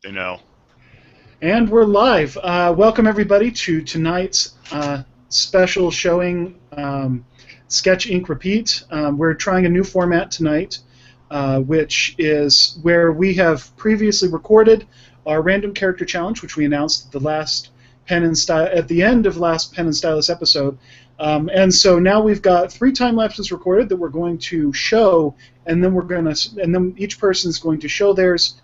They know. And we're live. Welcome, everybody, to tonight's special showing, Sketch Ink Repeat. We're trying a new format tonight, which is where we have previously recorded our random character challenge, which we announced at the last at the end of last Pen and Stylus episode. And so now we've got 3 time lapses recorded that we're going to show, and then each person is going to show theirs.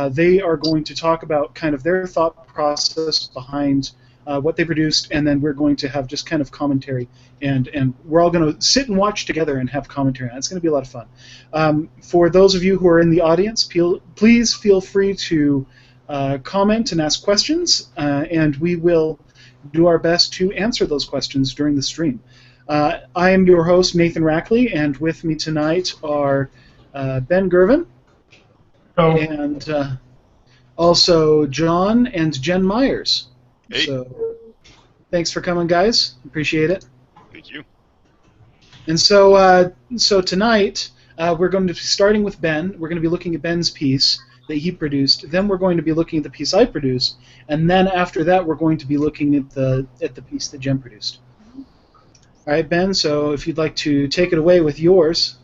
They are going to talk about kind of their thought process behind what they produced, and then we're going to have just kind of commentary, and we're all going to sit and watch together and have commentary. It's going to be a lot of fun. For those of you who are in the audience, please feel free to comment and ask questions, and we will do our best to answer those questions during the stream. I am your host, Nathan Rackley, and with me tonight are Ben Girven. Oh. And also John and Jenn Myers. Hey. So thanks for coming, guys. Appreciate it. Thank you. And so tonight we're going to be starting with Ben. We're going to be looking at Ben's piece that he produced. Then we're going to be looking at the piece I produced, and then after that we're going to be looking at the piece that Jenn produced. All right, Ben. So if you'd like to take it away with yours,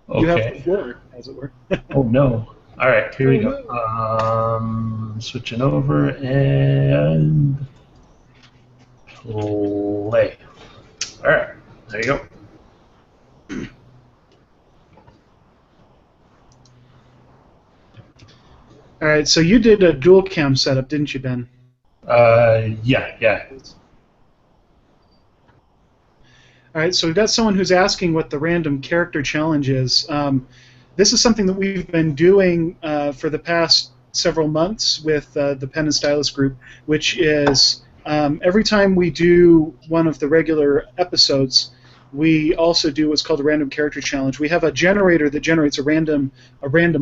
Okay. you have the floor, as it were. Oh no. All right, here we go. Switching over and play. All right, there you go. All right, so you did a dual cam setup, didn't you, Ben? Yeah. All right, so we've got someone who's asking what the random character challenge is. This is something that we've been doing for the past several months with the Pen and Stylus group, which is every time we do one of the regular episodes, we also do what's called a random character challenge. We have a generator that generates a random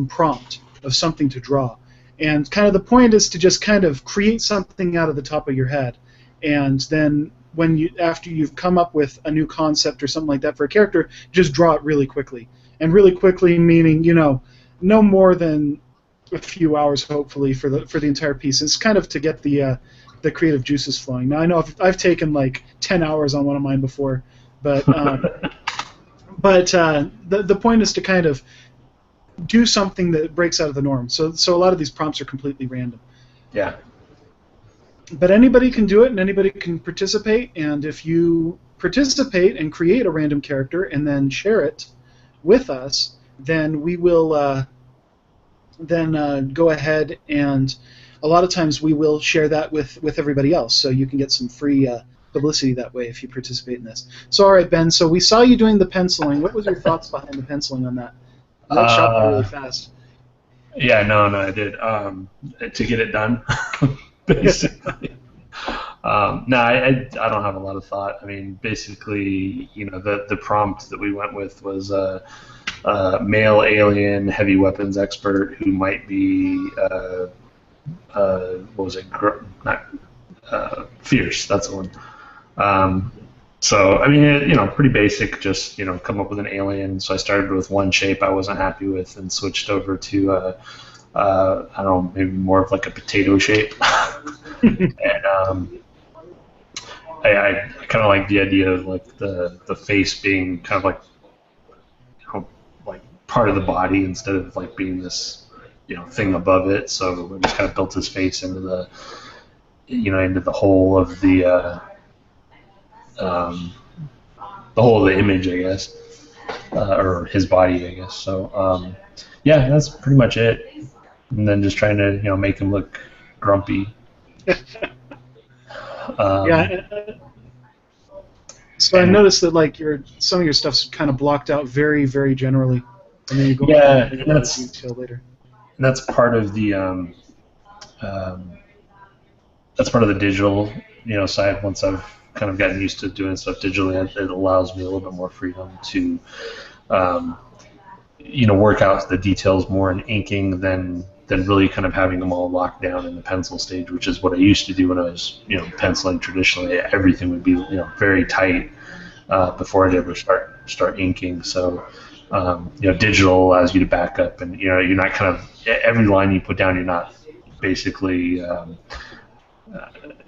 prompt of something to draw. And kind of the point is to just kind of create something out of the top of your head. And then after you've come up with a new concept or something like that for a character, just draw it really quickly. And really quickly meaning, no more than a few hours, hopefully, for the entire piece. It's kind of to get the creative juices flowing. Now I know I've taken like 10 hours on one of mine before, but the point is to kind of do something that breaks out of the norm. So a lot of these prompts are completely random. Yeah. But anybody can do it, and anybody can participate. And if you participate and create a random character and then share it with us, then we will go ahead, and a lot of times we will share that with everybody else, so you can get some free publicity that way if you participate in this. So all right, Ben, so we saw you doing the penciling. What was your thoughts behind the penciling on that? That shot by really fast. Yeah, no, I did. To get it done, basically. I don't have a lot of thought. I mean, basically, the prompt that we went with was male alien heavy weapons expert who might be fierce. That's the one. So I mean, pretty basic. Just come up with an alien. So I started with one shape I wasn't happy with and switched over to I don't know, maybe more of like a potato shape. And I kind of like the idea of like the face being kind of like like part of the body instead of like being this thing above it. So we just kind of built his face into the into the whole of the whole of the image, I guess, or his body, I guess. So yeah, that's pretty much it. And then just trying to make him look grumpy. Yeah. So I noticed that like some of your stuff's kind of blocked out very, very generally, and then you go into detail later. And that's part of the digital side. Once I've kind of gotten used to doing stuff digitally, it allows me a little bit more freedom to work out the details more in inking than really kind of having them all locked down in the pencil stage, which is what I used to do when I was penciling traditionally. Everything would be very tight before I'd ever start inking. So digital allows you to back up, and you're not kind of every line you put down, you're not basically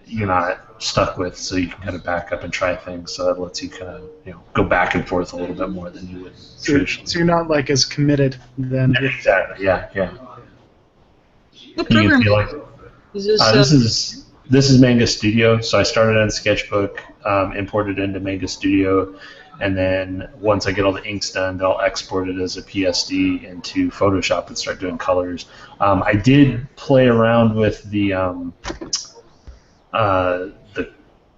you're not stuck with, so you can kind of back up and try things. So that lets you kind of go back and forth a little bit more than you would traditionally. So you're not like as committed then. Exactly. Yeah. What program is this? This is Manga Studio. So I started on Sketchbook, imported into Manga Studio, and then once I get all the inks done, they'll export it as a PSD into Photoshop and start doing colors. I did play around with the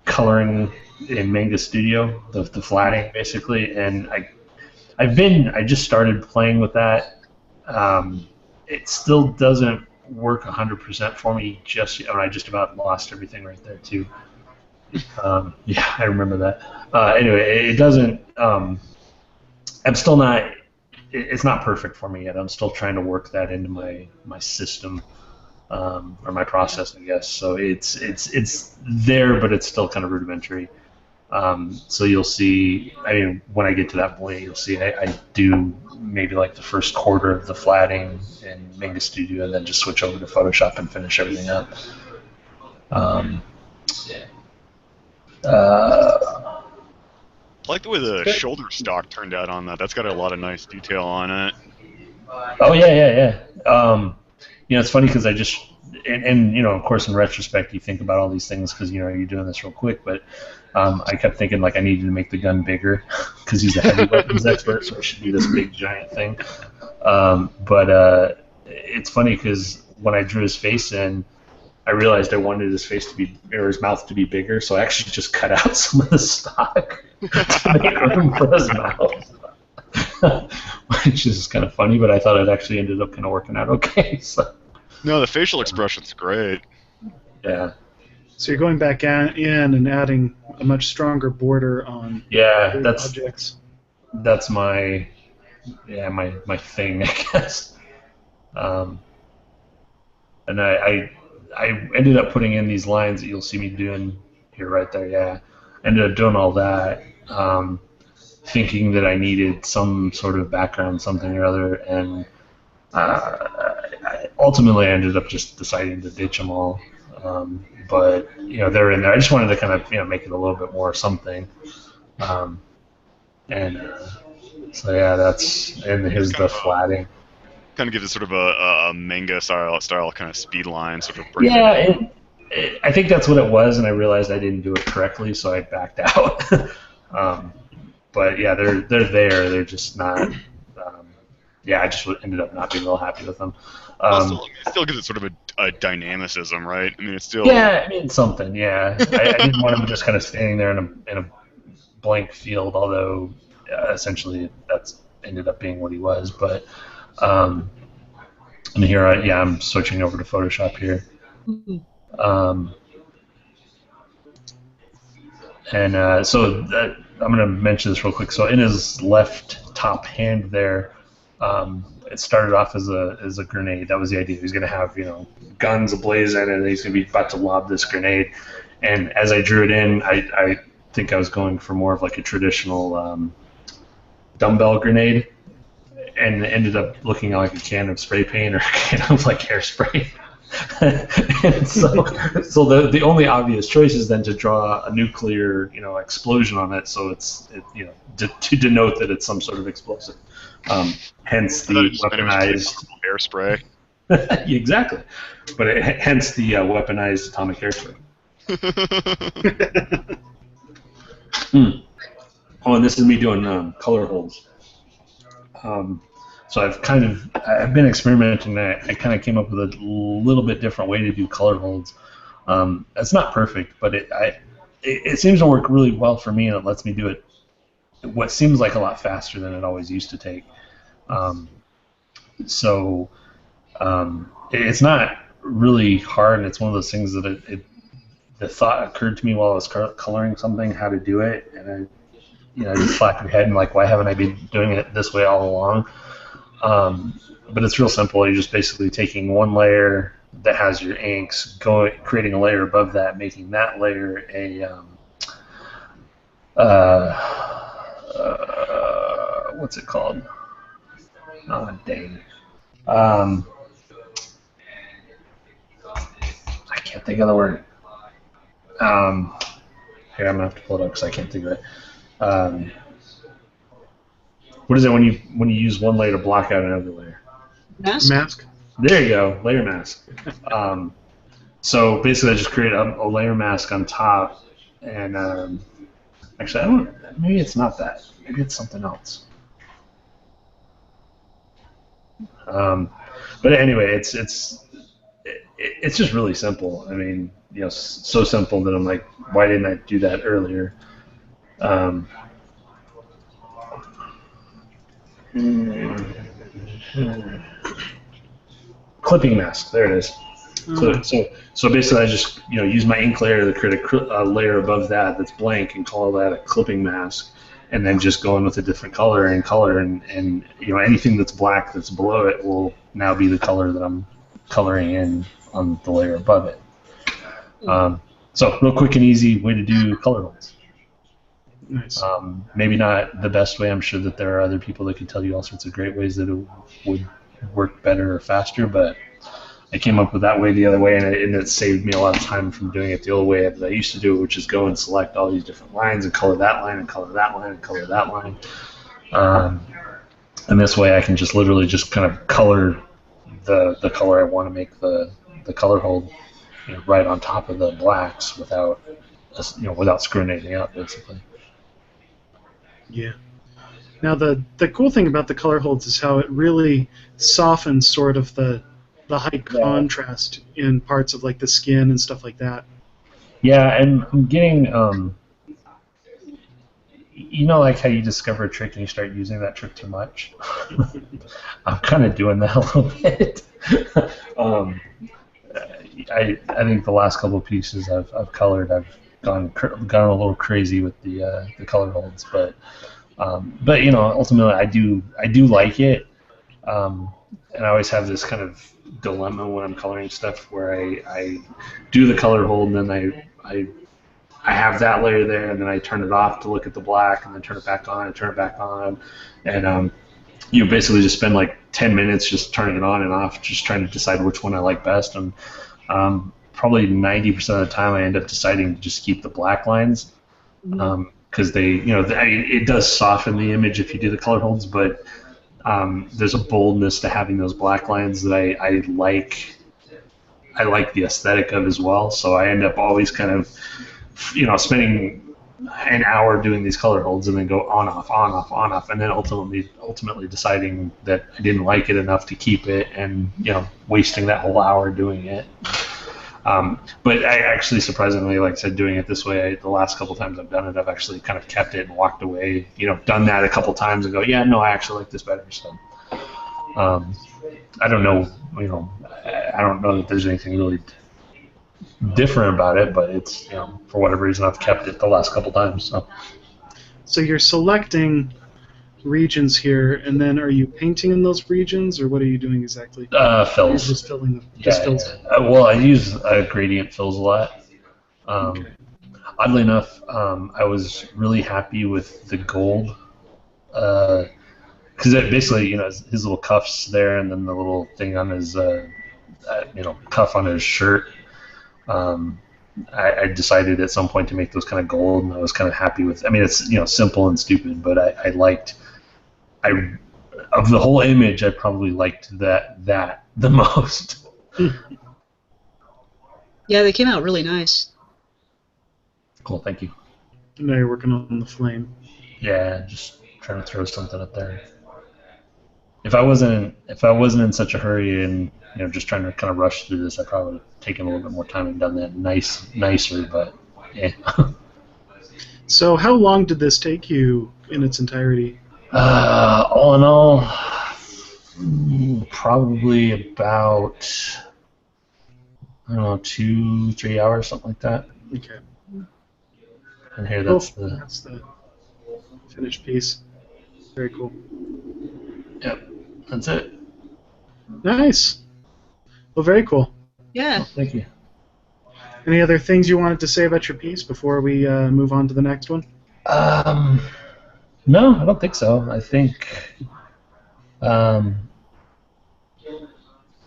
coloring in Manga Studio, the flatting basically, and I just started playing with that. It still doesn't work 100% for me just yet. I just about lost everything right there too. Yeah, I remember that. Anyway, it doesn't. I'm still not. It's not perfect for me yet. I'm still trying to work that into my system. Or my process, I guess. So it's there, but it's still kind of rudimentary. So you'll see. I mean, when I get to that point, you'll see I do maybe like the first quarter of the flatting in Manga Studio, and then just switch over to Photoshop and finish everything up. I like the way the shoulder stock turned out on that. That's got a lot of nice detail on it. Oh yeah. It's funny because I just, and of course, in retrospect, you think about all these things because you're doing this real quick. But I kept thinking like I needed to make the gun bigger because he's a heavy weapons expert, so it should be this big giant thing. But it's funny because when I drew his face in, I realized I wanted his face to be, or his mouth to be bigger, so I actually just cut out some of the stock to make room for his mouth. Which is kind of funny, but I thought it actually ended up kind of working out okay. So. No, the facial expression's great. Yeah. So you're going back in and adding a much stronger border on objects. That's my thing, I guess. And I ended up putting in these lines that you'll see me doing here, right there. Yeah, ended up doing all that, thinking that I needed some sort of background, something or other, and ultimately I ended up just deciding to ditch them all. But they're in there. I just wanted to kind of make it a little bit more something. So yeah, and here's the flatting. Kind of gives it sort of a manga style kind of speed line, sort of. I think that's what it was, and I realized I didn't do it correctly, so I backed out. But yeah, they're there. They're just not. I just ended up not being real happy with them. It still gives it sort of a dynamicism, right? I mean, it's still. Yeah, I mean something. Yeah, I didn't want him just kind of standing there in a blank field, although essentially that's ended up being what he was. But and here I'm switching over to Photoshop here. So I'm going to mention this real quick. So in his left top hand there, it started off as a grenade. That was the idea. He was going to have guns ablaze in it, and he's going to be about to lob this grenade. And as I drew it in, I think I was going for more of like a traditional dumbbell grenade, and it ended up looking like a can of spray paint or a can of like hairspray. And so the only obvious choice is then to draw a nuclear explosion on it, so to denote that it's some sort of explosive. Hence the weaponized hairspray. Exactly, but hence the weaponized atomic hairspray. Oh, and this is me doing color holes. So I've been experimenting. I kind of came up with a little bit different way to do color holds. It's not perfect, but it seems to work really well for me, and it lets me do it what seems like a lot faster than it always used to take. It's not really hard, and it's one of those things that the thought occurred to me while I was coloring something, how to do it, and I just slapped your head and like, why haven't I been doing it this way all along? But it's real simple. You're just basically taking one layer that has your inks, creating a layer above that, making that layer what's it called? Oh, dang. can't think of the word. Here, I'm gonna have to pull it up because I can't think of it. What is it when you use one layer to block out another layer? Mask. There you go, layer mask. So basically, I just create a layer mask on top, and actually, I don't. Maybe it's not that. Maybe it's something else. But anyway, it's just really simple. I mean, so simple that I'm like, why didn't I do that earlier? Clipping mask. There it is. So basically, I just use my ink layer to create a layer above that's blank and call that a clipping mask, and then just go in with a different color and anything that's black that's below it will now be the color that I'm coloring in on the layer above it. So real quick and easy way to do color holds. Nice. Maybe not the best way. I'm sure that there are other people that can tell you all sorts of great ways that it would work better or faster, but I came up with that way the other way, and it saved me a lot of time from doing it the old way that I used to do it, which is go and select all these different lines and color that line and color that line and color that line. And this way I can just literally just kind of color the color I want to make the color hold right on top of the blacks without screwing anything up, basically. Yeah. Now the cool thing about the color holds is how it really softens sort of the high contrast in parts of like the skin and stuff like that. Yeah, and I'm getting like how you discover a trick and you start using that trick too much. I'm kind of doing that a little bit. I think the last couple of pieces I've colored, I've gone a little crazy with the color holds, but ultimately I do like it, and I always have this kind of dilemma when I'm coloring stuff where I do the color hold and then I have that layer there and then I turn it off to look at the black and then turn it back on and turn it back on, and basically just spend like 10 minutes just turning it on and off, just trying to decide which one I like best, and probably 90% of the time I end up deciding to just keep the black lines, because it does soften the image if you do the color holds, but there's a boldness to having those black lines that I like the aesthetic of as well. So I end up always kind of spending an hour doing these color holds and then go on off, and then ultimately deciding that I didn't like it enough to keep it, and wasting that whole hour doing it. But I actually, surprisingly, like I said, doing it this way, the last couple times I've done it, I've actually kind of kept it and walked away. Done that a couple times and go, yeah, no, I actually like this better. So I don't know, I don't know that there's anything really different about it, but it's, for whatever reason, I've kept it the last couple times. So you're selecting regions here, and then are you painting in those regions, or what are you doing exactly? Fills. You're just filling them. Fills. Well, I use gradient fills a lot. Okay. Oddly enough, I was really happy with the gold, because it basically, his little cuffs there, and then the little thing on his, cuff on his shirt. I decided at some point to make those kind of gold, and I was kind of happy with. I mean, it's simple and stupid, but I liked. Of the whole image, I probably liked that the most. Yeah, they came out really nice. Cool, thank you. Now you're working on the flame. Yeah, just trying to throw something up there. If I wasn't in such a hurry and just trying to kind of rush through this, I probably would have taken a little bit more time and done that nicer. But yeah. So how long did this take you in its entirety? All in all, probably about 2-3 hours, something like that. Okay. And here, that's the finished piece. Very cool. Yep, that's it. Nice. Well, very cool. Yeah. Well, thank you. Any other things you wanted to say about your piece before we move on to the next one? No, I don't think so. I think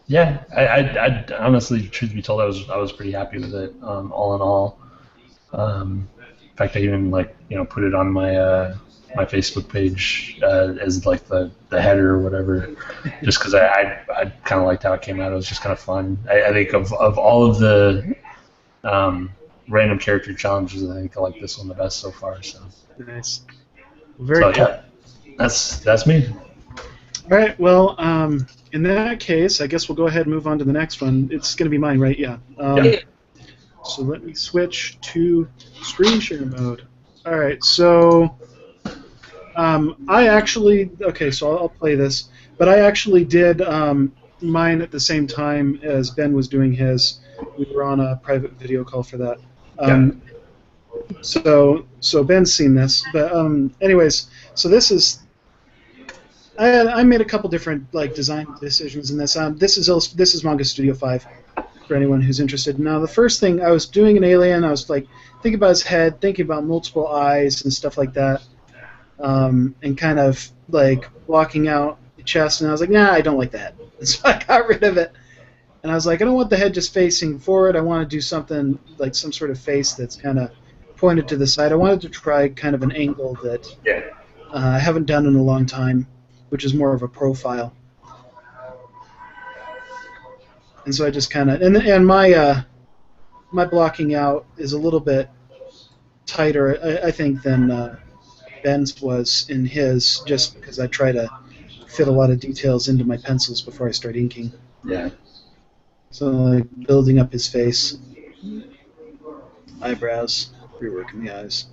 Yeah, I honestly, truth be told, I was pretty happy with it. All in all, in fact, I even put it on my Facebook page as like the header or whatever, just because I kind of liked how it came out. It was just kind of fun. I think of all of the random character challenges, I think I like this one the best so far. So Nice. Very so cool. yeah, that's me. All right. Well, in that case, I guess we'll go ahead and move on to the next one. It's going to be mine, right? Yeah. Yeah. So let me switch to screen share mode. All right. So I actually So I'll play this, but I actually did mine at the same time as Ben was doing his. We were on a private video call for that. So Ben's seen this, but anyways, so this is. I made a couple different design decisions in this. This is Manga Studio 5 for anyone who's interested. Now the first thing, I was doing an alien. I was thinking about his head, thinking about multiple eyes and stuff like that, and kind of blocking out the chest. And I was like, nah, I don't like that. And so I got rid of it. And I was like, I don't want the head just facing forward. I want to do something like some sort of face that's kind of pointed to the side. I wanted to try kind of an angle that I haven't done in a long time, which is more of a profile. And so I just kind of and my blocking out is a little bit tighter, I think, than Ben's was in his, just because I try to fit a lot of details into my pencils before I start inking. Yeah. So building up his face, eyebrows, reworking the eyes.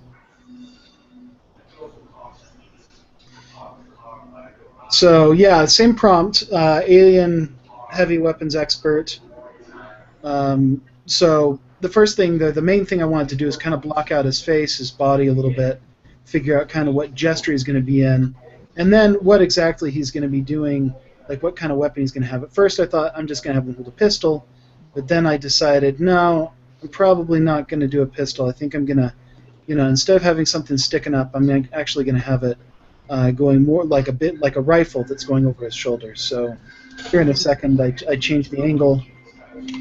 So yeah, same prompt, alien heavy weapons expert. So the first thing, the main thing I wanted to do is kind of block out his face, his body a little bit, figure out kind of what gesture he's going to be in, and then what exactly he's going to be doing, like what kind of weapon he's going to have. At first I thought I'm just going to have him hold a pistol, but then I decided, no, I'm probably not going to do a pistol. I think I'm going to, instead of having something sticking up, I'm actually going to have it going more like a rifle that's going over his shoulders. So here in a second, I changed the angle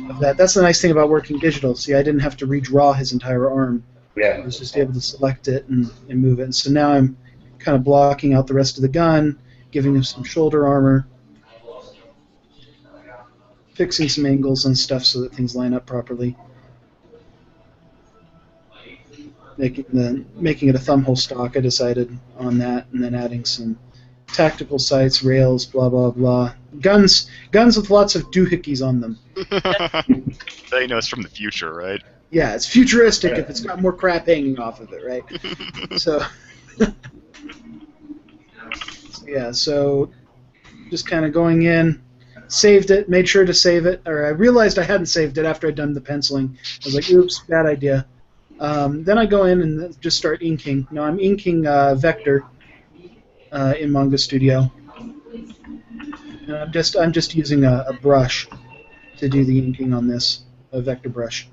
of that. That's the nice thing about working digital. See, I didn't have to redraw his entire arm. Yeah. I was just able to select it and move it. And so now I'm kind of blocking out the rest of the gun, giving him some shoulder armor, fixing some angles and stuff so that things line up properly. Making it a thumbhole stock, I decided on that, and then adding some tactical sights, rails, blah blah blah. Guns with lots of doohickeys on them. That it's from the future, right? Yeah, it's futuristic if it's got more crap hanging off of it, right? So so just kind of going in, saved it, made sure to save it, or I realized I hadn't saved it after I'd done the penciling. I was like, oops, bad idea. Then I go in and just start inking. Now I'm inking Vector in Manga Studio. And I'm just using a brush to do the inking on this, a Vector brush.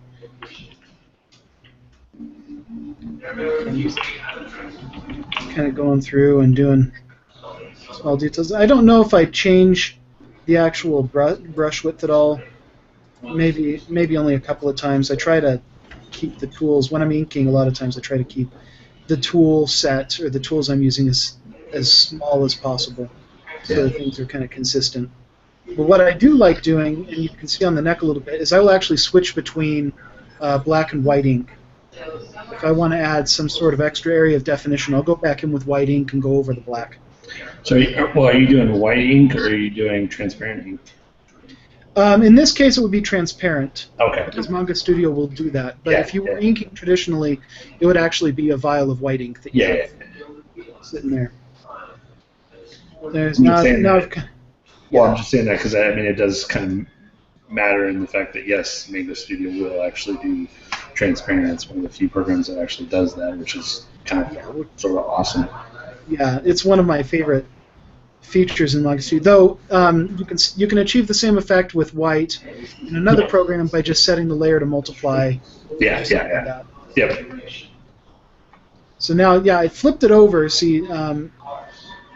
Kind of going through and doing small details. I don't know if I change the actual brush width at all. Maybe only a couple of times. I try to keep the tools, when I'm inking, a lot of times I try to keep the tool set, or the tools I'm using, as small as possible, so that things are kind of consistent. But what I do like doing, and you can see on the neck a little bit, is I will actually switch between black and white ink. If I want to add some sort of extra area of definition, I'll go back in with white ink and go over the black. So, are you doing white ink or are you doing transparent ink? In this case, it would be transparent. Okay. Because Manga Studio will do that. But if you were inking traditionally, it would actually be a vial of white ink that you have sitting there. There's not. Well, I'm just saying that because it does kind of matter in the fact that yes, Manga Studio will actually do transparent. It's one of the few programs that actually does that, which is kind of sort of awesome. Yeah, it's one of my favorite features in Manga Studio. Though you can achieve the same effect with white in another program by just setting the layer to multiply. Yeah. So now, I flipped it over. See,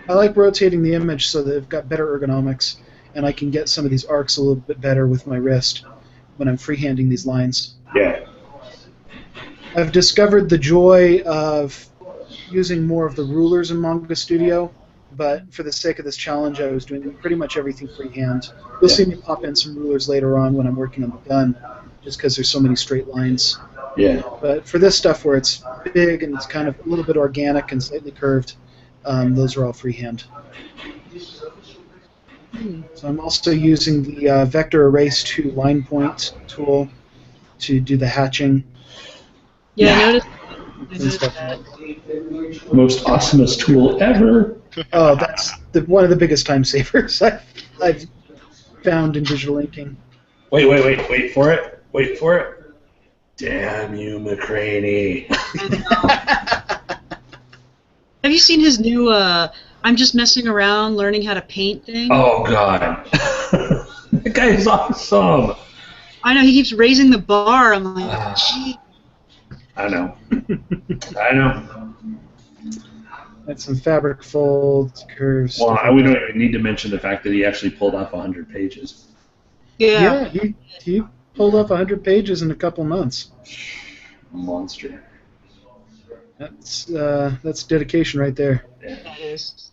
I like rotating the image so that they've got better ergonomics. and I can get some of these arcs a little bit better with my wrist when I'm freehanding these lines. Yeah. I've discovered the joy of using more of the rulers in Manga Studio, but for the sake of this challenge, I was doing pretty much everything freehand. You'll see me pop in some rulers later on when I'm working on the gun, just because there's so many straight lines. Yeah. But for this stuff where it's big and it's kind of a little bit organic and slightly curved, those are all freehand. So I'm also using the Vector Erase 2 line point tool to do the hatching. Yeah, I noticed and stuff. that. Most awesomest tool ever. Oh, that's one of the biggest time savers I've found in digital inking. Wait for it. Wait for it. Damn you, McCraney. Have you seen his new I'm just messing around learning how to paint thing? Oh, God. That guy is awesome. I know, he keeps raising the bar. I'm like, gee. I know. I know. That's some fabric folds, curves. Well, we don't even need to mention the fact that he actually pulled off 100 pages. Yeah. He pulled off 100 pages in a couple months. Monster. That's dedication right there. Yeah. That is.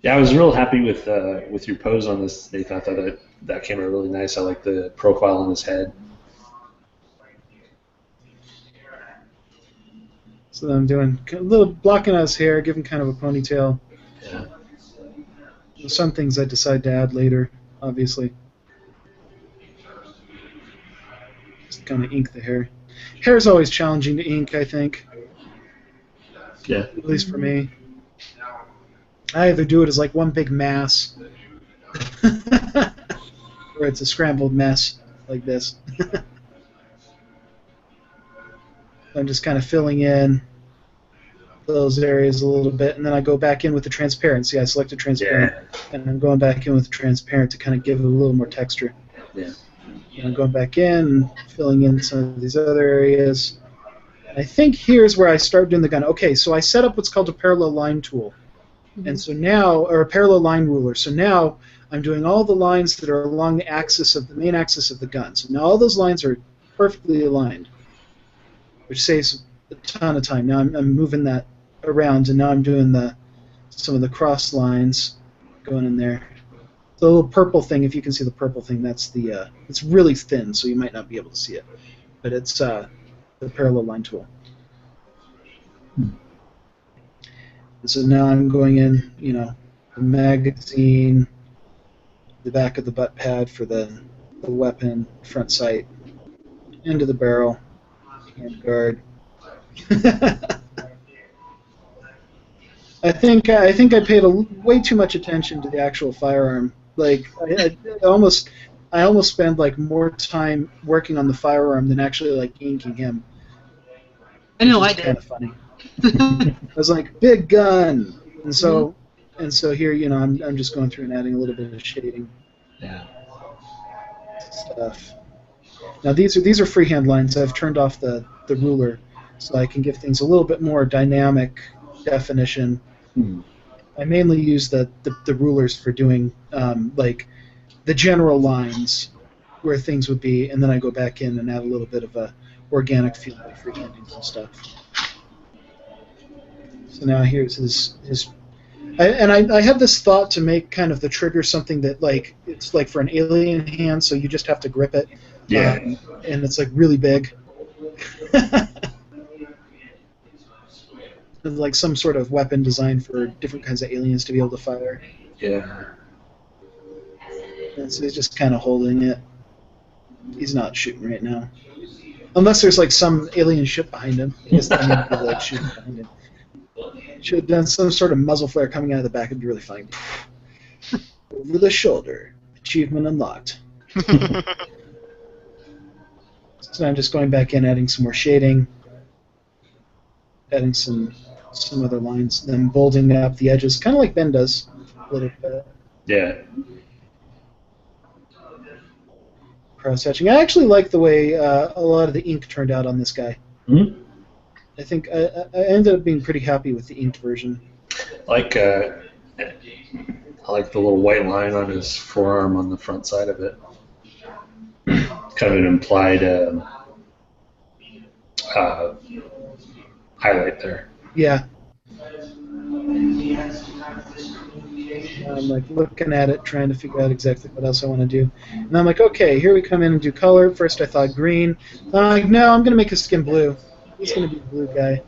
Yeah, I was real happy with your pose on this, Nathan. I thought that came out really nice. I like the profile on his head. So I'm doing a little blocking out his hair, giving kind of a ponytail. Yeah. Some things I decide to add later, obviously. Just kind of ink the hair. Hair is always challenging to ink, I think. Yeah. At least for me. I either do it as like one big mass, or it's a scrambled mess like this. I'm just kind of filling in those areas a little bit, and then I go back in with the transparency. I selected transparent, and I'm going back in with the transparent to kind of give it a little more texture. Yeah. And I'm going back in and filling in some of these other areas. And I think here's where I start doing the gun. Okay, so I set up what's called a parallel line tool. And so now, or a parallel line ruler. So now I'm doing all the lines that are along the axis of the main axis of the gun. So now all those lines are perfectly aligned, which saves a ton of time. Now I'm moving that around, and now I'm doing some of the cross lines going in there. The little purple thing, if you can see the purple thing, that's it's really thin, so you might not be able to see it, but it's the parallel line tool. And so now I'm going in, the magazine, the back of the butt pad for the weapon, front sight, into the barrel, hand guard. I think I paid way too much attention to the actual firearm. Like I almost spend like more time working on the firearm than actually like inking him. I know, I It's did. kind of funny. I was like, big gun, and so here, I'm just going through and adding a little bit of shading. Yeah. Stuff. Now these are freehand lines. I've turned off the ruler, so I can give things a little bit more dynamic definition. I mainly use the rulers for doing like the general lines where things would be, and then I go back in and add a little bit of a organic feel by freehanding some stuff. So now here's his I have this thought to make kind of the trigger something that like it's like for an alien hand, so you just have to grip it. Yeah. And it's like really big. Like some sort of weapon designed for different kinds of aliens to be able to fire. Yeah. And so he's just kind of holding it. He's not shooting right now. Unless there's like some alien ship behind him. I guess then he'd be like shooting behind him. Should have done some sort of muzzle flare coming out of the back. It'd be really funny. Over the shoulder. Achievement unlocked. So I'm just going back in, adding some more shading, adding some other lines, then bolding up the edges, kind of like Ben does a little bit. Yeah. Cross-hatching. I actually like the way a lot of the ink turned out on this guy. Mm-hmm. I think I ended up being pretty happy with the inked version. Like, I like the little white line on his forearm on the front side of it. Kind of an implied highlight there. Yeah. I'm like looking at it, trying to figure out exactly what else I want to do. And I'm like, okay, here we come in and do color. First I thought green. Then I'm like, no, I'm going to make his skin blue. He's going to be a blue guy.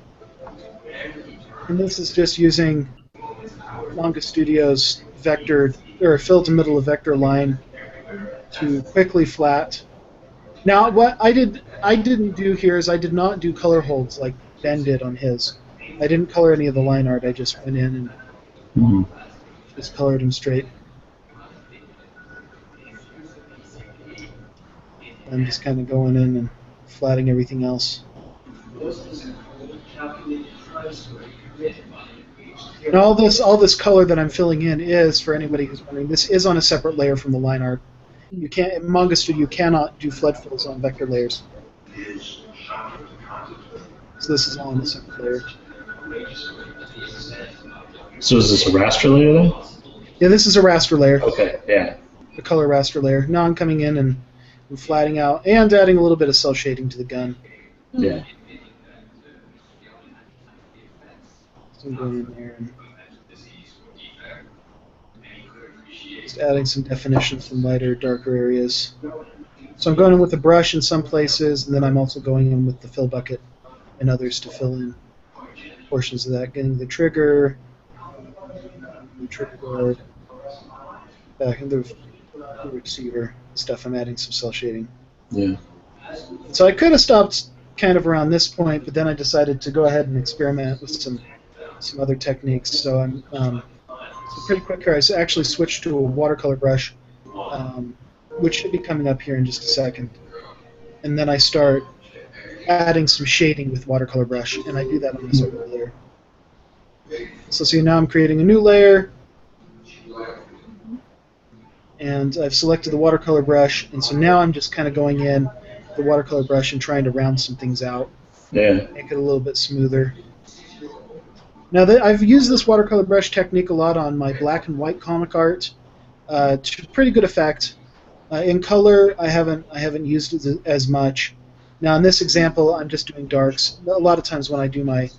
And this is just using Manga Studios vector, or fill to middle of vector line to quickly flat. Now, what I didn't do here is I did not do color holds like Ben did on his. I didn't color any of the line art. I just went in and just colored him straight. I'm just kind of going in and flatting everything else. And all this color that I'm filling in is, for anybody who's wondering, this is on a separate layer from the line art. You can't, in Manga Studio, you cannot do flood fills on vector layers. So this is all on a separate layer. So is this a raster layer then? Yeah, this is a raster layer. Okay, yeah. The color raster layer. Now I'm coming in and flatting out and adding a little bit of cell shading to the gun. Yeah. So I'm going in there and just adding some definition, some lighter, darker areas. So I'm going in with the brush in some places, and then I'm also going in with the fill bucket and others to fill in portions of that. Getting the trigger guard, back in the receiver stuff. I'm adding some cell shading. Yeah. So I could have stopped kind of around this point, but then I decided to go ahead and experiment with some other techniques. So I'm so pretty quick here. I actually switched to a watercolor brush, which should be coming up here in just a second. And then I start adding some shading with watercolor brush, and I do that on this other layer. So see, now I'm creating a new layer, and I've selected the watercolor brush, and so now I'm just kind of going in the watercolor brush and trying to round some things out, Yeah. make it a little bit smoother. Now I've used this watercolor brush technique a lot on my black and white comic art to pretty good effect. In color, I haven't used it as much. Now in this example, I'm just doing darks. A lot of times when I do my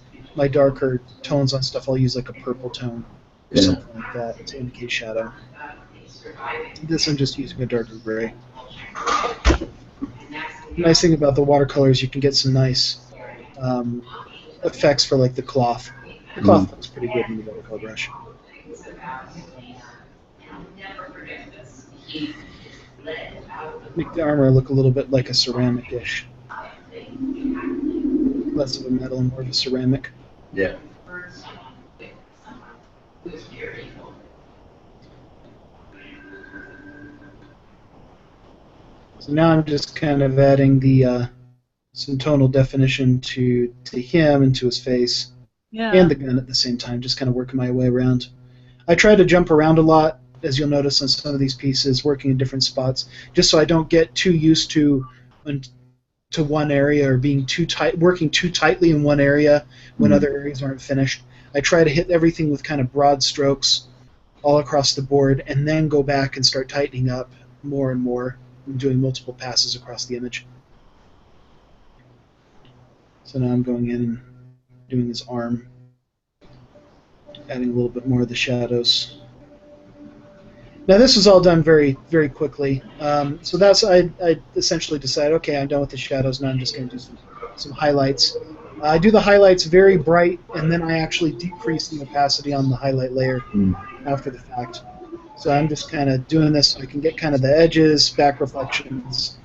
darker tones on stuff, I'll use like a purple tone or something like that to indicate shadow. This I'm just using a darker gray. The nice thing about the watercolors, you can get some nice effects for like the cloth. The cloth looks pretty good in the watercolor brush. Make the armor look a little bit like a ceramic-ish. Less of a metal and more of a ceramic. Yeah. So now I'm just kind of adding the some tonal definition to him and to his face, and the gun at the same time, just kind of working my way around. I try to jump around a lot, as you'll notice on some of these pieces, working in different spots, just so I don't get too used to one area or being too tight, working too tightly in one area when other areas aren't finished. I try to hit everything with kind of broad strokes all across the board, and then go back and start tightening up more and more, and doing multiple passes across the image. So now I'm going in and doing his arm, adding a little bit more of the shadows. Now this was all done very, very quickly. So that's I essentially decided, okay, I'm done with the shadows. Now I'm just going to do some highlights. I do the highlights very bright, and then I actually decrease the opacity on the highlight layer after the fact. So I'm just kind of doing this so I can get kind of the edges, back reflections,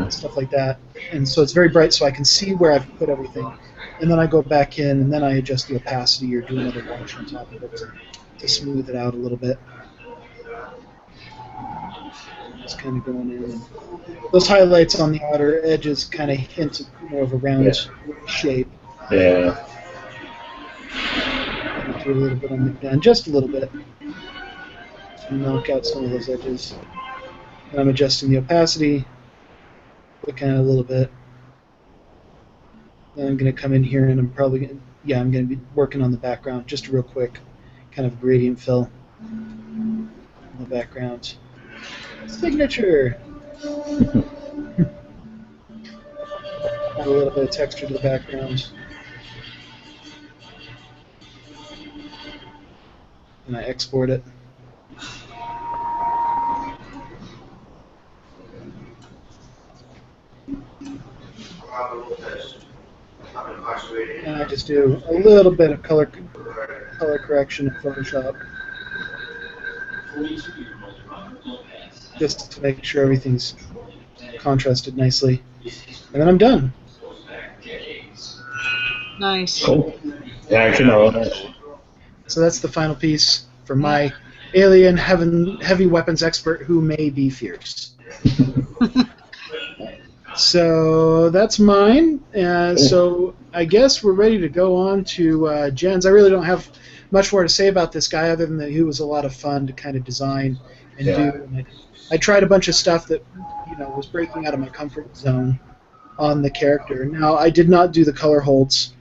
stuff like that. And so it's very bright, so I can see where I've put everything. And then I go back in, and then I adjust the opacity or do another wash on top of it to smooth it out a little bit. Just kind of going in. And those highlights on the outer edges kind of hint at more of a round shape. Yeah. Do a little bit on the gun, just a little bit, to knock out some of those edges. And I'm adjusting the opacity, looking at it a little bit. Then I'm going to come in here and I'm probably I'm going to be working on the background, just real quick, kind of gradient fill. in the background. Signature. Add a little bit of texture to the background. And I export it. And I just do a little bit of color correction in Photoshop, just to make sure everything's contrasted nicely. And then I'm done. Nice. Cool. Yeah, I can know that. So that's the final piece for my alien heavy weapons expert who may be fierce. So that's mine. So I guess we're ready to go on to Jen's. I really don't have much more to say about this guy other than that he was a lot of fun to kind of design and do. And I tried a bunch of stuff that was breaking out of my comfort zone on the character. Now I did not do the color holds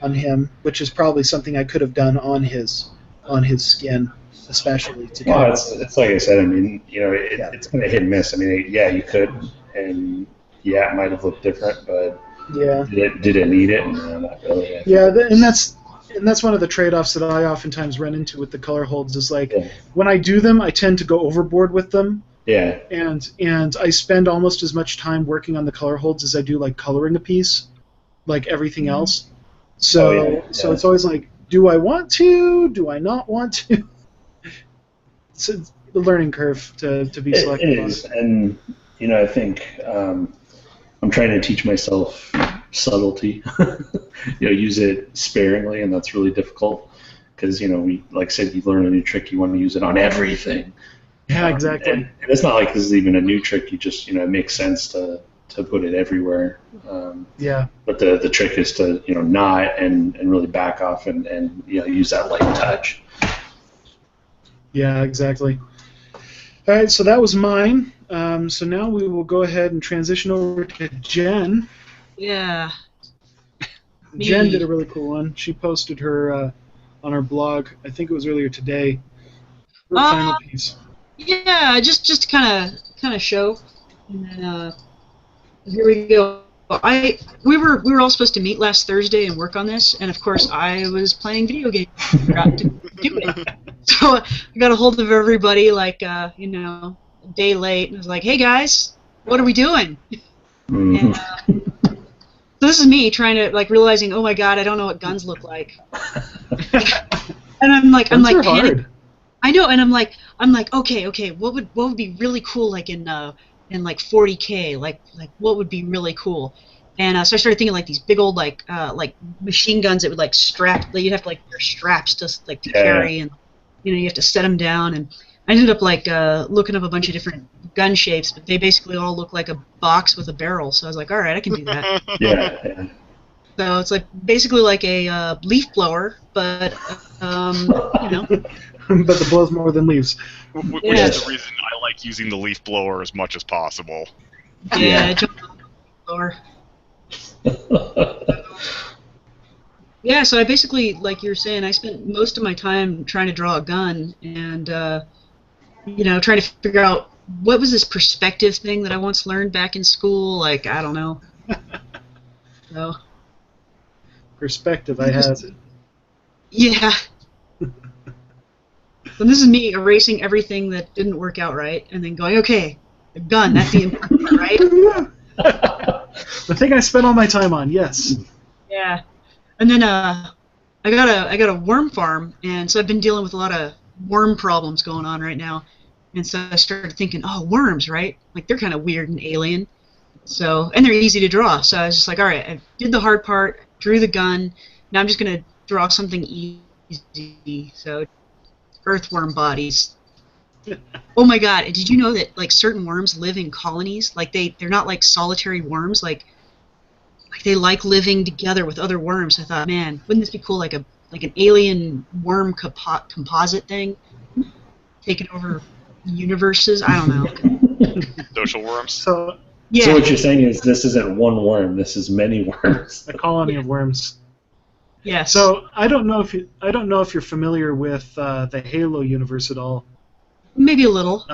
on him, which is probably something I could have done on his skin, especially to. Well, it's like I said. I mean, it's kind of hit and miss. I mean, you could, and it might have looked different, but did it need it? No, not really. And that's one of the trade-offs that I oftentimes run into with the color holds. Is like when I do them, I tend to go overboard with them. Yeah. And I spend almost as much time working on the color holds as I do like coloring a piece, like everything else. So so it's always like, do I want to? Do I not want to? It's the learning curve to be selective. It is, and I think I'm trying to teach myself subtlety. Use it sparingly, and that's really difficult because we, like I said, you learn a new trick, you want to use it on everything. Yeah, exactly. And it's not like this is even a new trick. You just it makes sense to put it everywhere. But the trick is to not and really back off and use that light touch. Yeah, exactly. All right, so that was mine. So now we will go ahead and transition over to Jen. Yeah. Jen did a really cool one. She posted her on her blog. I think it was earlier today. Her final piece. Yeah, just to kind of show. And then here we go. We were all supposed to meet last Thursday and work on this, and of course I was playing video games. I forgot to do it. So I got a hold of everybody like a day late, and was like, "Hey guys, what are we doing?" And so this is me trying to realizing, oh my god, I don't know what guns look like. And I'm like hard. I know, and I'm like, okay, what would be really cool in 40K, like what would be really cool? And so I started thinking these big old like machine guns that would strap, you'd have to wear straps to carry, and you have to set them down. And I ended up looking up a bunch of different gun shapes, but they basically all look like a box with a barrel. So I was like, all right, I can do that. Yeah. So it's basically like a leaf blower, but But the blows more than leaves. Which is the reason I like using the leaf blower as much as possible. Yeah, blower. Yeah, so I basically, like you were saying, I spent most of my time trying to draw a gun and, trying to figure out what was this perspective thing that I once learned back in school. I don't know. So. Perspective, I had. Yeah. So this is me erasing everything that didn't work out right, and then going, okay, a gun, that's the important part, right? The thing I spent all my time on, yes. Yeah. And then I got a worm farm, and so I've been dealing with a lot of worm problems going on right now. And so I started thinking, oh, worms, right? They're kind of weird and alien. So, and they're easy to draw. So I was just like, all right, I did the hard part, drew the gun. Now I'm just going to draw something easy. So earthworm bodies. Oh my god, did you know that certain worms live in colonies? They're not solitary worms, they like living together with other worms. I thought, man, wouldn't this be cool, an alien worm composite thing? Taking over universes? I don't know. Social worms? So what you're saying is this isn't one worm, this is many worms. A colony of worms. Yes. So I don't know if you're familiar with the Halo universe at all. Maybe a little.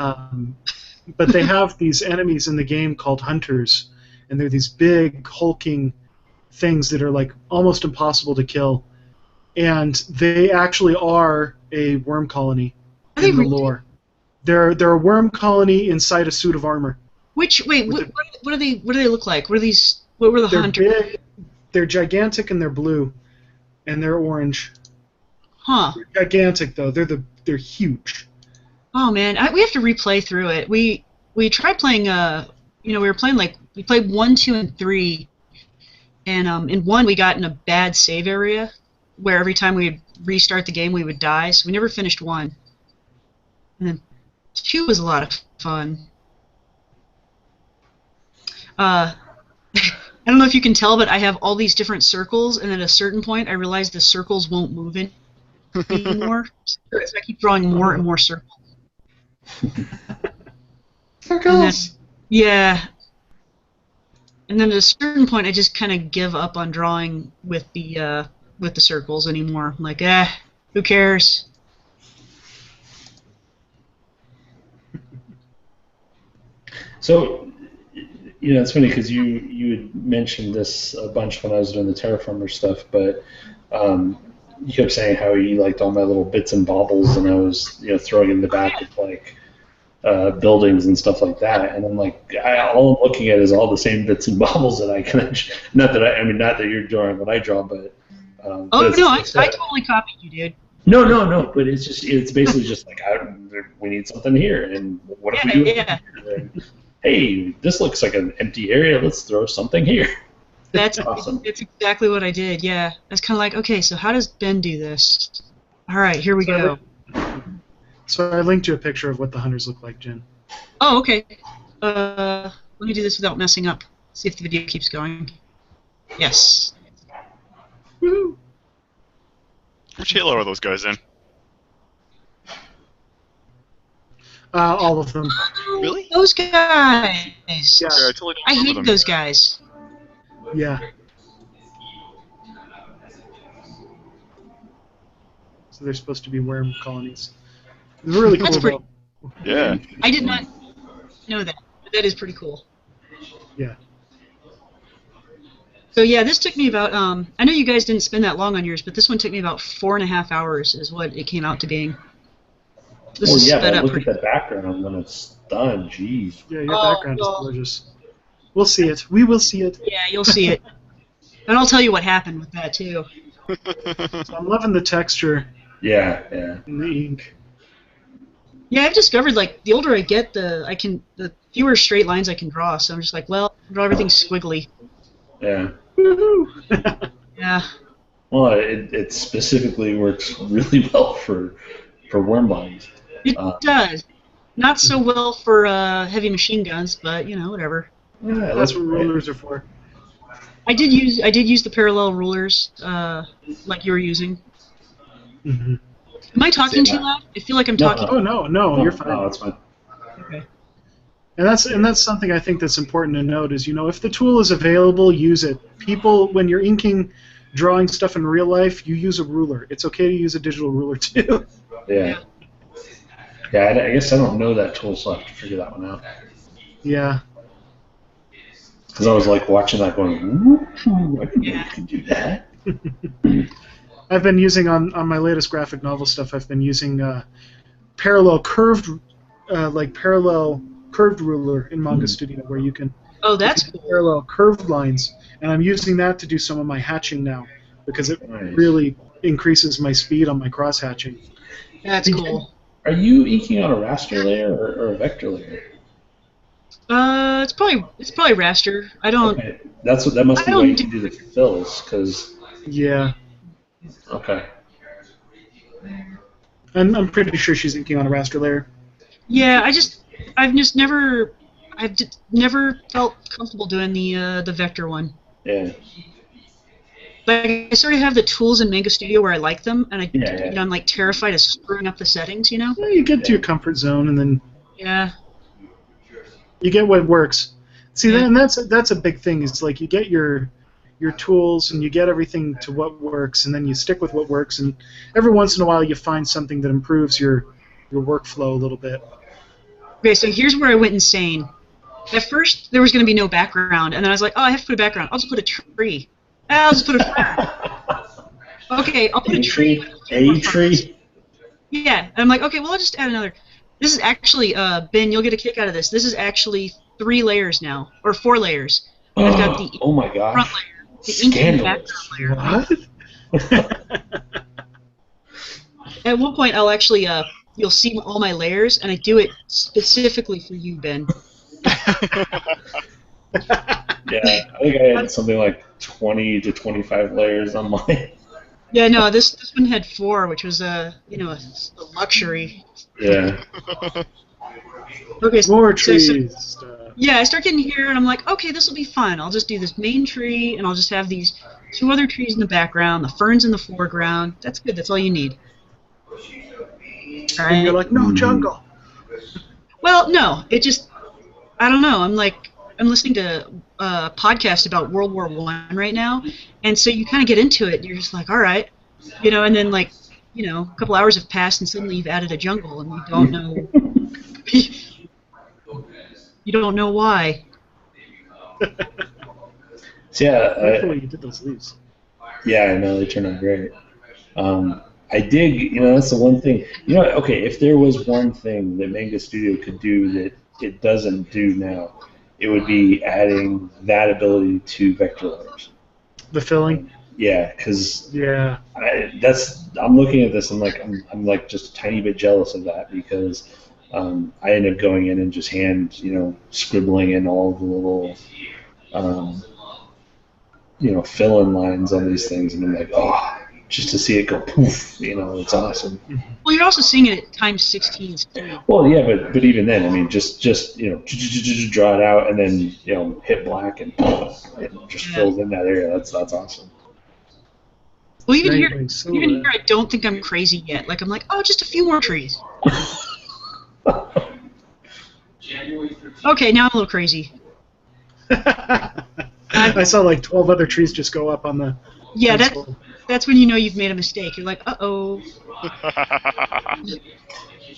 But they have these enemies in the game called hunters, and they're these big hulking things that are like almost impossible to kill, and they actually are a worm colony Are they in the really? lore. They're a worm colony inside a suit of armor. Wait, what do they look like? What are these? What were the They're hunters? big, they're gigantic, and they're blue, and they're orange. Huh. They're gigantic though. They're huge. Oh man, we have to replay through it. We tried playing. We were playing we played 1, 2, and 3, and in 1 we got in a bad save area where every time we would restart the game we would die. So we never finished 1. And then 2 was a lot of fun. I don't know if you can tell, but I have all these different circles, and at a certain point I realized the circles won't move anymore. So I keep drawing more and more circles. Circles. Yeah. And then at a certain point, I just kind of give up on drawing with the circles anymore. I'm like, who cares? So, it's funny because you had mentioned this a bunch when I was doing the terraformer stuff, but you kept saying how you liked all my little bits and baubles, and I was throwing in the back of like buildings and stuff like that, and I'm like, all I'm looking at is all the same bits and baubles that I can. Not that you're drawing what I draw, but. I totally copied you, dude. No, but it's basically just like we need something here, and what if we do it here? And, hey, this looks like an empty area. Let's throw something here. That's awesome. It's exactly what I did. Yeah, I was kind of like, okay, so how does Ben do this? All right, here we go. So I linked you a picture of what the hunters look like, Jen. Oh, okay. Let me do this without messing up. See if the video keeps going. Yes. Woohoo! Which Halo are those guys in? All of them. Really? Those guys. Yeah. I totally don't I remember hate them. those guys. Yeah. So they're supposed to be worm colonies. It's really cool. That's pretty. Though. Yeah. I did not know that, but that is pretty cool. Yeah. So yeah, this took me about. I know you guys didn't spend that long on yours, but this one took me about 4.5 hours, is what it came out to being. This is sped up look pretty. at the background when it's done. Jeez. Yeah, your background is gorgeous. We'll see it. We will see it. Yeah, you'll see it. And I'll tell you what happened with that too. So I'm loving the texture Yeah. in the ink. Yeah, I've discovered like the older I get, the fewer straight lines I can draw. So I'm just like, well, draw everything squiggly. Yeah. Woohoo! Yeah. Well, it specifically works really well for worm bodies. It does. Not so well for heavy machine guns, but whatever. Yeah, That's what rulers are for. I did use the parallel rulers, like you were using. Mm-hmm. Am I talking too loud? I feel like I'm talking. Oh no, you're fine. No, that's fine. Okay. And that's something I think that's important to note is, if the tool is available, use it. People, when you're inking, drawing stuff in real life, you use a ruler. It's okay to use a digital ruler too. Yeah. Yeah, I guess I don't know that tool, so I have to figure that one out. Yeah. Because I was like watching that going, ooh, I can do that. I've been using on my latest graphic novel stuff. I've been using parallel curved ruler in Manga Studio, where you can Cool. parallel curved lines, and I'm using that to do some of my hatching now because it really increases my speed on my cross hatching. That's cool. Are you inking on a raster layer or a vector layer? It's probably raster. I don't. Okay. That must be why you can do the fills, because. Yeah. Okay. I'm pretty sure she's inking on a raster layer. Yeah, I've never felt comfortable doing the vector one. Yeah. But I sort of have the tools in Manga Studio where I like them, and I'm like terrified of screwing up the settings. Yeah, you get to your comfort zone, and then you get what works. See, and that's a big thing. Is like you get your tools and you get everything to what works, and then you stick with what works. And every once in a while, you find something that improves your workflow a little bit. Okay, so here's where I went insane. At first, there was going to be no background, and then I was like, oh, I have to put a background. I'll just put a tree. I'll just put a fern. Okay, I'll put a tree. A tree? Yeah, and I'm like, okay, well, I'll just add another. This is actually, Ben, you'll get a kick out of this. This is actually 3 layers now, or 4 layers. I've got the Oh my gosh. front layer, the ink and background layer. What? At one point, I'll actually, you'll see all my layers, and I do it specifically for you, Ben. Yeah, I think I had something like 20 to 25 layers on mine. Yeah, no, this one had 4, which was a luxury. Yeah. Okay, More trees. yeah, I start getting here, and I'm like, okay, this will be fun. I'll just do this main tree, and I'll just have these 2 other trees in the background, the ferns in the foreground. That's good. That's all you need. And you're like, no, jungle. Well, no, it just, I don't know. I'm listening to a podcast about World War I right now, and so you kind of get into it, and you're just like, all right, and then a couple hours have passed, and suddenly you've added a jungle, and you don't know, you don't know why. So yeah, Hopefully you did those leaves. yeah, I know they turn out great. I dig, that's the one thing. Okay, if there was one thing that Manga Studio could do that it doesn't do now, it would be adding that ability to vector layers. The filling. Yeah, because Yeah. I'm looking at this and I'm like just a tiny bit jealous of that because I end up going in and just scribbling in all the little fill-in lines on these things, and I'm like, oh, just to see it go poof, it's awesome. Well, you're also seeing it at times 16 speed. Well, yeah, but even then, I mean, just draw it out and then hit black and it just fills in that area. That's awesome. Well, even Great, here, like so even red. here, I don't think I'm crazy yet. Like, I'm like, oh, just a few more trees. Okay, now I'm a little crazy. I saw like 12 other trees just go up on the. Yeah, console. that's when you know you've made a mistake. You're like, uh-oh.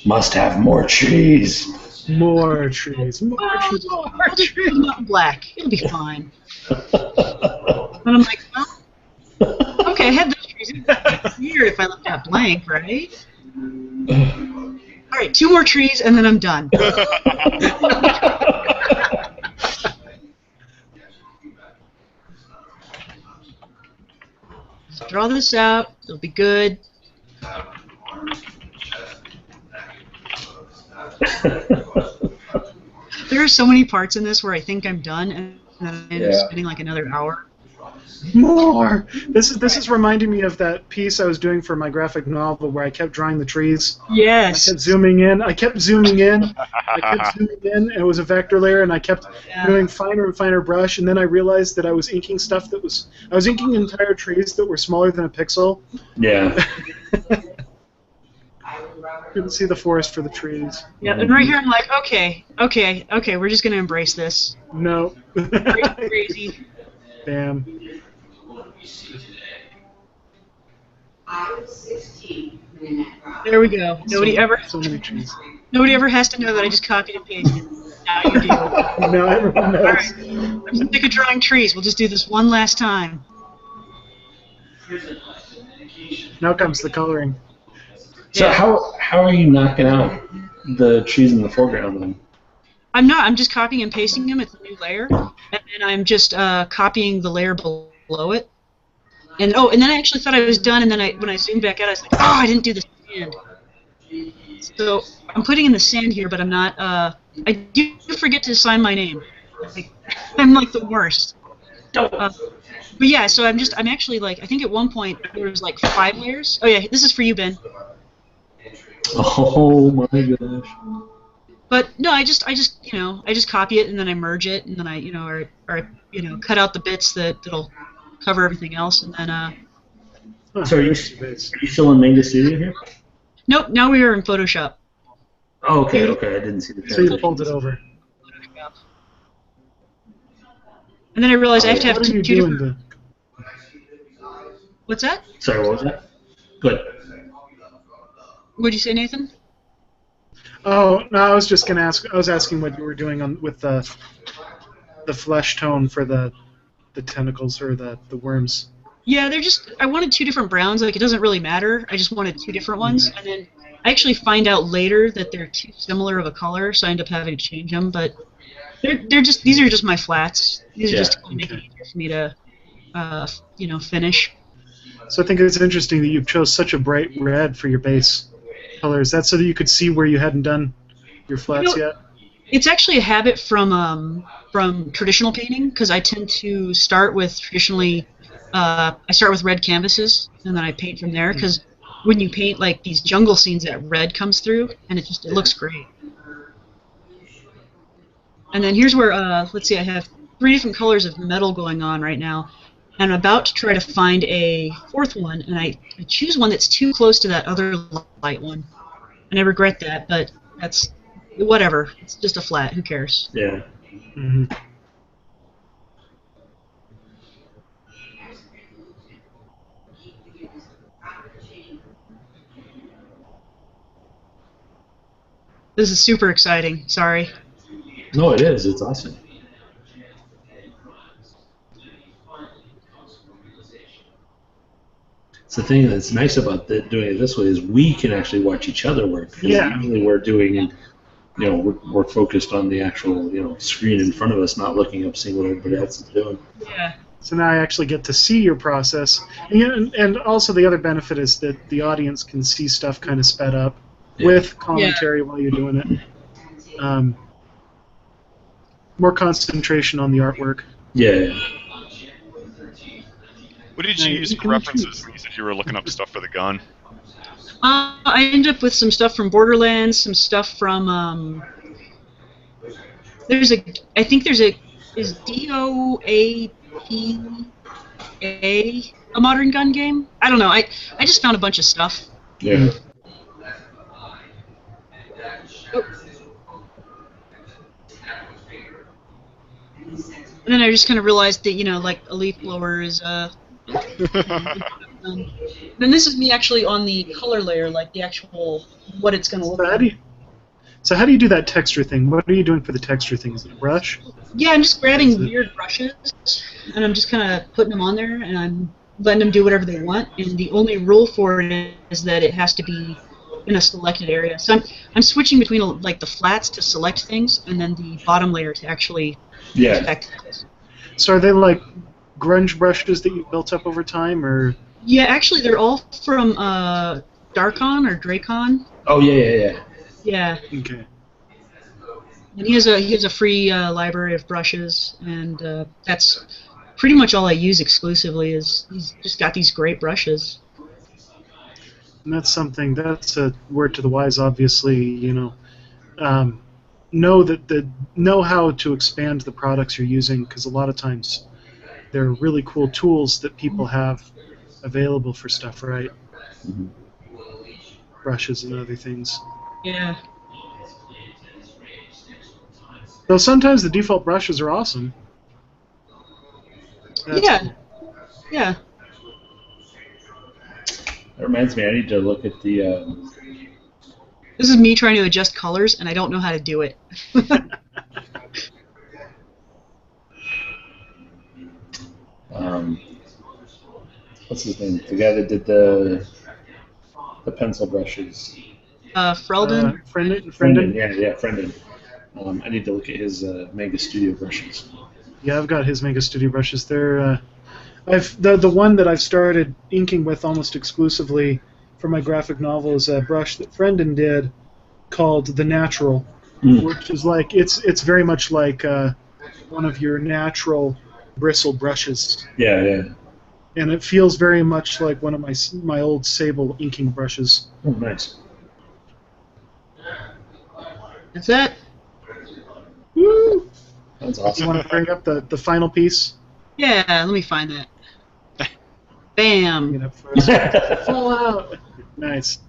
Must have more trees. More trees. More Well, trees. I'll just put them out black. It'll be fine. And I'm like, well, okay, I had those trees. It's weird if I left out blank, right? All right, 2 more trees, and then I'm done. Draw this out. It'll be good. There are so many parts in this where I think I'm done, and then I end up spending like another hour. More. This is reminding me of that piece I was doing for my graphic novel where I kept drawing the trees. Yes. I kept zooming in. I kept zooming in. And it was a vector layer, and I kept doing finer and finer brush, and then I realized that I was inking I was inking entire trees that were smaller than a pixel. Yeah. Couldn't see the forest for the trees. Yeah, and right here I'm like, okay, we're just gonna embrace this. No. Crazy. Damn. There we go. So many trees. Nobody ever has to know that I just copied and pasted. Now you do. Now everyone knows. All right. I'm sick of drawing trees. We'll just do this one last time. Now comes the coloring. So how are you knocking out the trees in the foreground then? I'm not. I'm just copying and pasting them. It's a new layer, and then I'm just copying the layer below it. And then I actually thought I was done, and then when I zoomed back out, I was like, oh, I didn't do the sand. So I'm putting in the sand here, but I'm not. I do forget to sign my name. I'm like the worst. But yeah, so I'm actually like, I think at one point there was like 5 layers. Oh yeah, this is for you, Ben. Oh my gosh. But no, I just copy it and then I merge it and then I or cut out the bits that'll cover everything else and then So are you still in Manga Studio here? Nope, now we are in Photoshop. Oh, okay, I didn't see the So you pulled it over. And then I realized I have to have What are two you doing different. What's that? Sorry, what was that? Good. What'd you say, Nathan? Oh no, I was just gonna ask. I was asking what you were doing with the flesh tone for the tentacles or the worms. Yeah, they're just. I wanted two different browns. Like it doesn't really matter. I just wanted two different ones, and then I actually find out later that they're too similar of a color, so I end up having to change them. But they're just. These are just my flats. These are just to make it easier for me to, finish. So I think it's interesting that you chose such a bright red for your base color. Is that so that you could see where you hadn't done your flats yet? It's actually a habit from traditional painting because I tend to start with traditionally. I start with red canvases and then I paint from there because when you paint like these jungle scenes, that red comes through and it looks great. And then here's where let's see, I have 3 different colors of metal going on right now, and I'm about to try to find a 4th one, and I choose one that's too close to that other light one, and I regret that, but that's whatever. It's just a flat. Who cares? Yeah. Mm-hmm. This is super exciting. Sorry. No, it is. It's awesome. It's the thing that's nice about doing it this way is we can actually watch each other work. Yeah. Usually we're doing, we're focused on the actual, screen in front of us, not looking up, seeing what everybody else is doing. Yeah. So now I actually get to see your process, and also the other benefit is that the audience can see stuff kind of sped up with commentary while you're doing it. More concentration on the artwork. Yeah. What did you use for references when you said you were looking up stuff for the gun? I ended up with some stuff from Borderlands, some stuff from I think there's is DOAPA a modern gun game? I don't know. I just found a bunch of stuff. Yeah. Oh. And then I just kind of realized that, like a leaf blower is then this is me actually on the color layer, like the actual what it's going to look like. So how do you do that texture thing? What are you doing for the texture thing? Is it a brush? Yeah, I'm just grabbing weird brushes, and I'm just kind of putting them on there, and I'm letting them do whatever they want. And the only rule for it is that it has to be in a selected area. So I'm switching between like the flats to select things, and then the bottom layer to actually affect things. So are they like grunge brushes that you've built up over time, or? Yeah, actually, they're all from Darkon or Dracon. Oh yeah. Yeah. Okay. And he has a free library of brushes, and that's pretty much all I use exclusively. Is he's just got these great brushes. And that's a word to the wise. Obviously, know how to expand the products you're using, because a lot of times they're really cool tools that people have available for stuff, right? Mm-hmm. Brushes and other things. Yeah. Though sometimes the default brushes are awesome. Yeah. Yeah. That reminds me, I need to look at the... This is me trying to adjust colors, and I don't know how to do it. What's his name? The guy that did the pencil brushes. Freldon? Frendon? Yeah, Frendon. I need to look at his Mega Studio brushes. Yeah, I've got his Mega Studio brushes. They're the one that I've started inking with almost exclusively for my graphic novel is a brush that Frendon did called The Natural, which is like it's very much like one of your natural bristle brushes. Yeah. And it feels very much like one of my old Sable inking brushes. Oh, nice. That's it. Woo! That's awesome. You want to bring up the final piece? Yeah, let me find that. Bam. Get up first. Fall out. Nice.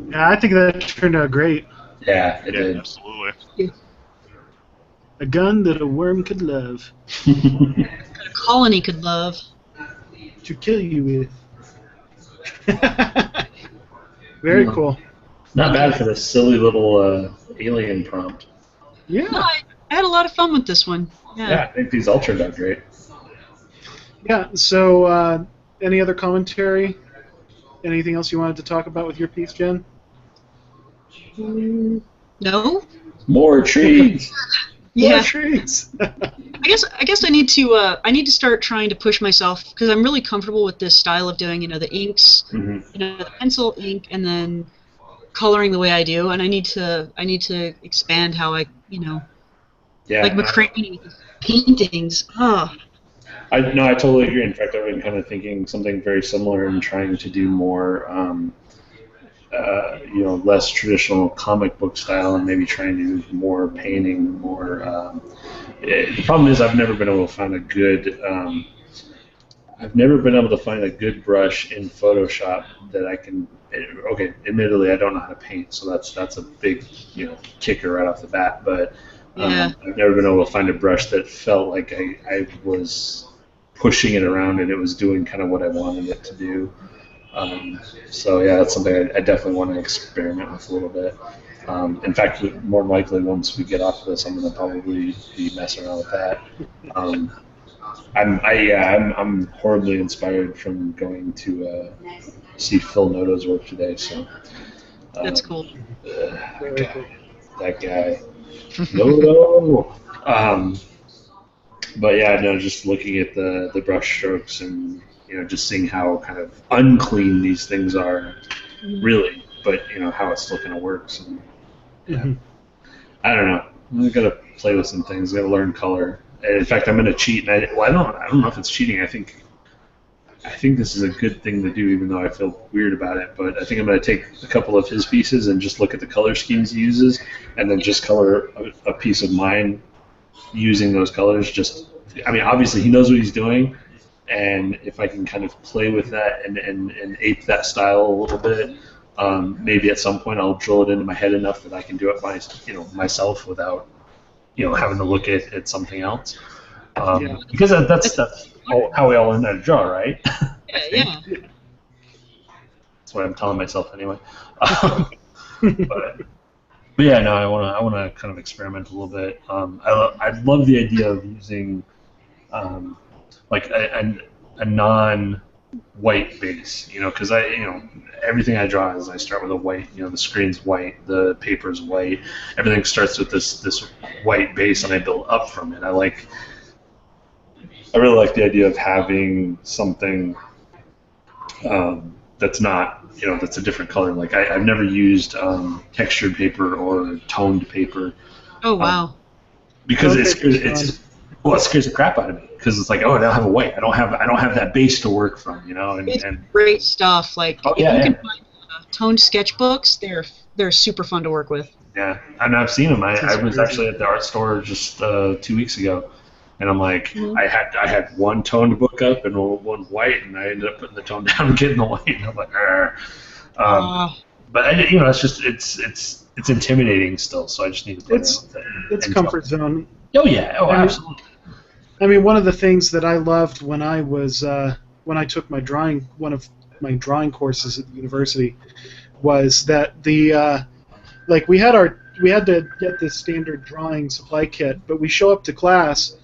Yeah, I think that turned out great. Yeah, it did. Absolutely. A gun that a worm could love. A colony could love. To kill you with. Very cool. Not bad for this silly little alien prompt. Yeah. No, I had a lot of fun with this one. Yeah, I think these all turned out great. Yeah. So, any other commentary? Anything else you wanted to talk about with your piece, Jen? No. More trees. Yeah. More trees. I guess I need to start trying to push myself because I'm really comfortable with this style of doing the inks, the pencil, ink, and then coloring the way I do, and I need to expand how I Yeah. like McCraney paintings. Oh. I totally agree. In fact, I've been kind of thinking something very similar and trying to do more, less traditional comic book style, and maybe trying to do more painting, more. The problem is I've never been able to find a good. I've never been able to find a good brush in Photoshop that I can. Okay, admittedly, I don't know how to paint, so that's a big kicker right off the bat. But Yeah. I've never been able to find a brush that felt like I was pushing it around and it was doing kind of what I wanted it to do. So yeah, that's something I definitely want to experiment with a little bit. In fact, more likely once we get off of this, I'm going to probably be messing around with that. I'm horribly inspired from going to see Phil Noto's work today. So That's cool. That guy. Noto. But yeah, no, just looking at the brush strokes and just seeing how kind of unclean these things are, really, but how it still kind of works. And, I don't know. I'm gonna play with some things. I'm gonna learn color. And in fact, I'm gonna cheat. And I don't know if it's cheating. I think this is a good thing to do, even though I feel weird about it. But I think I'm gonna take a couple of his pieces and just look at the color schemes he uses, and then just color a piece of mine using those colors. Obviously he knows what he's doing, and if I can kind of play with that and ape that style a little bit, maybe at some point I'll drill it into my head enough that I can do it myself without having to look at something else. Because that's how we all learn how to draw, right? Yeah. That's what I'm telling myself anyway. But yeah, no, I want to kind of experiment a little bit. I love the idea of using like a non-white base, because everything I draw is I start with a white, the screen's white, the paper's white, everything starts with this white base, and I build up from it. I really like the idea of having something that's not. That's a different color. Like I've never used textured paper or toned paper. Oh wow! Because it scares the crap out of me. Because it's like, oh, I don't have a white. I don't have that base to work from. It's great stuff. Like if you can find toned sketchbooks, they're super fun to work with. Yeah, and I've seen them. I was actually at the art store just 2 weeks ago. And I'm like, I had one toned book up and one white, and I ended up putting the tone down and getting the white. And I'm like, but it's intimidating still. So I just need to play around with it. It's comfort zone. Oh yeah, absolutely. I mean, one of the things that I loved when I was when I took one of my drawing courses at the university was that we had to get this standard drawing supply kit, but we show up to class.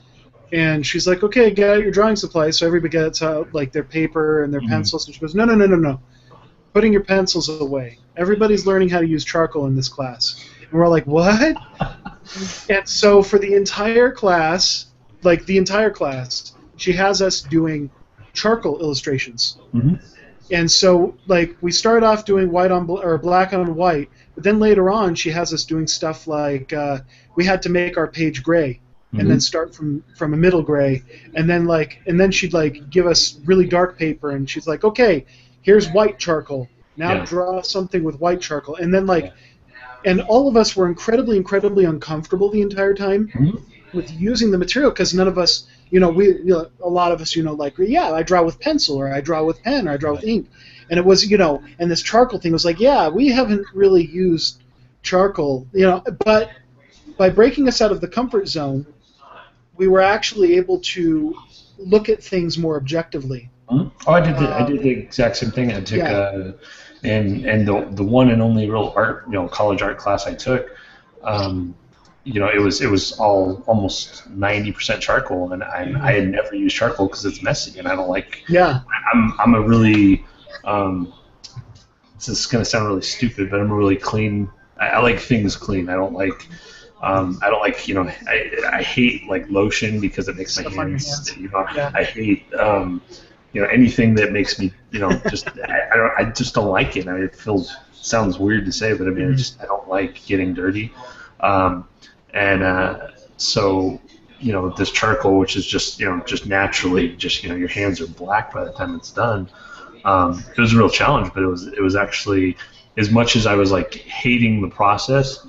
And she's like, okay, get out your drawing supplies. So everybody gets out like their paper and their pencils. And she goes, no. Putting your pencils away. Everybody's learning how to use charcoal in this class. And we're like, what? And so for the entire class, she has us doing charcoal illustrations. And so we start off doing white on or black on white, but then later on she has us doing stuff like we had to make our page gray. And then start from a middle gray, and then she'd give us really dark paper, and she's like, okay, here's white charcoal. Now draw something with white charcoal, and then and all of us were incredibly uncomfortable the entire time with using the material because none of us, a lot of us, I draw with pencil or I draw with pen or I draw with ink, and it was, and this charcoal thing was like, we haven't really used charcoal, but by breaking us out of the comfort zone. We were actually able to look at things more objectively. Oh, I did the exact same thing. I took and the one and only real art, college art class I took, it was all almost 90% charcoal, and I had never used charcoal because it's messy, and I don't like. Yeah. I'm a really. This is gonna sound really stupid, but I'm a really clean. I like things clean. I don't like. I hate like lotion because it makes Stuff my on your hands. hands. Yeah. I hate. Anything that makes me, just I just don't like it. I mean, it sounds weird to say, but I mean, I don't like getting dirty. So this charcoal, which is just naturally your hands are black by the time it's done. It was a real challenge, but it was actually, as much as I was like hating the process,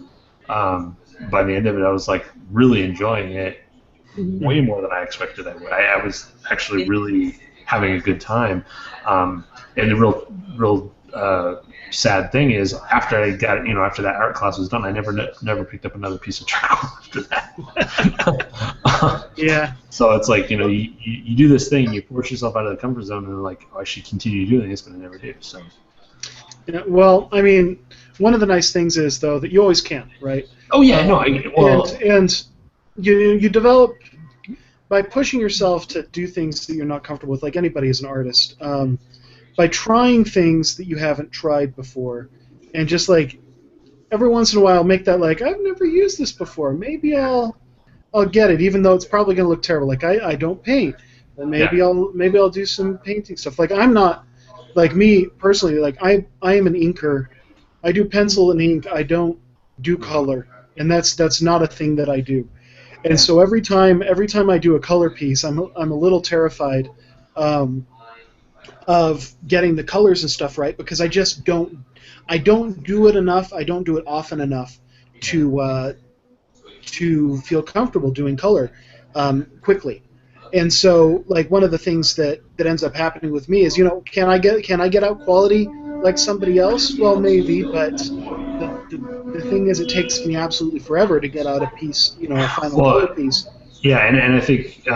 by the end of it I was like really enjoying it way more than I expected I would. I was actually really having a good time, and the real sad thing is after I got after that art class was done, I never picked up another piece of charcoal after that. Yeah. So it's like you do this thing, you force yourself out of the comfort zone, and you're like, I should continue doing this, but I never do. So. Yeah, well, I mean, one of the nice things is though that you always can, right? Oh yeah, no. And you develop by pushing yourself to do things that you're not comfortable with, like anybody is an artist. By trying things that you haven't tried before, and just like every once in a while make that like, I've never used this before. Maybe I'll get it, even though it's probably gonna look terrible. Like I don't paint, but maybe I'll do some painting stuff. Like I'm not like me personally. Like I am an inker. I do pencil and ink. I don't do color, and that's not a thing that I do. And so every time I do a color piece, I'm a little terrified of getting the colors and stuff right, because I just don't do it enough. I don't do it often enough to feel comfortable doing color quickly. And so like one of the things that ends up happening with me is, can I get out quality like somebody else? Well, maybe, but the thing is, it takes me absolutely forever to get out a piece, a final color piece. Yeah, and I think you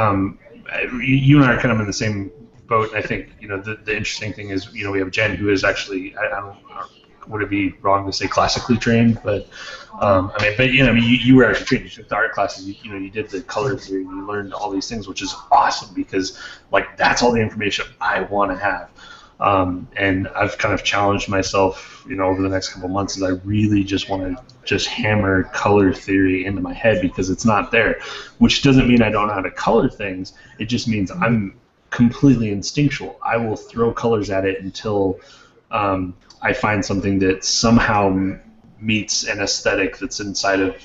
and I are kind of in the same boat. And I think the interesting thing is we have Jen, who is actually would it be wrong to say classically trained, but you were actually trained. You took the art classes. You did the color theory. You learned all these things, which is awesome because like that's all the information I want to have. And I've kind of challenged myself, over the next couple of months, is I really just want to hammer color theory into my head because it's not there, which doesn't mean I don't know how to color things. It just means I'm completely instinctual. I will throw colors at it until I find something that somehow meets an aesthetic that's inside of,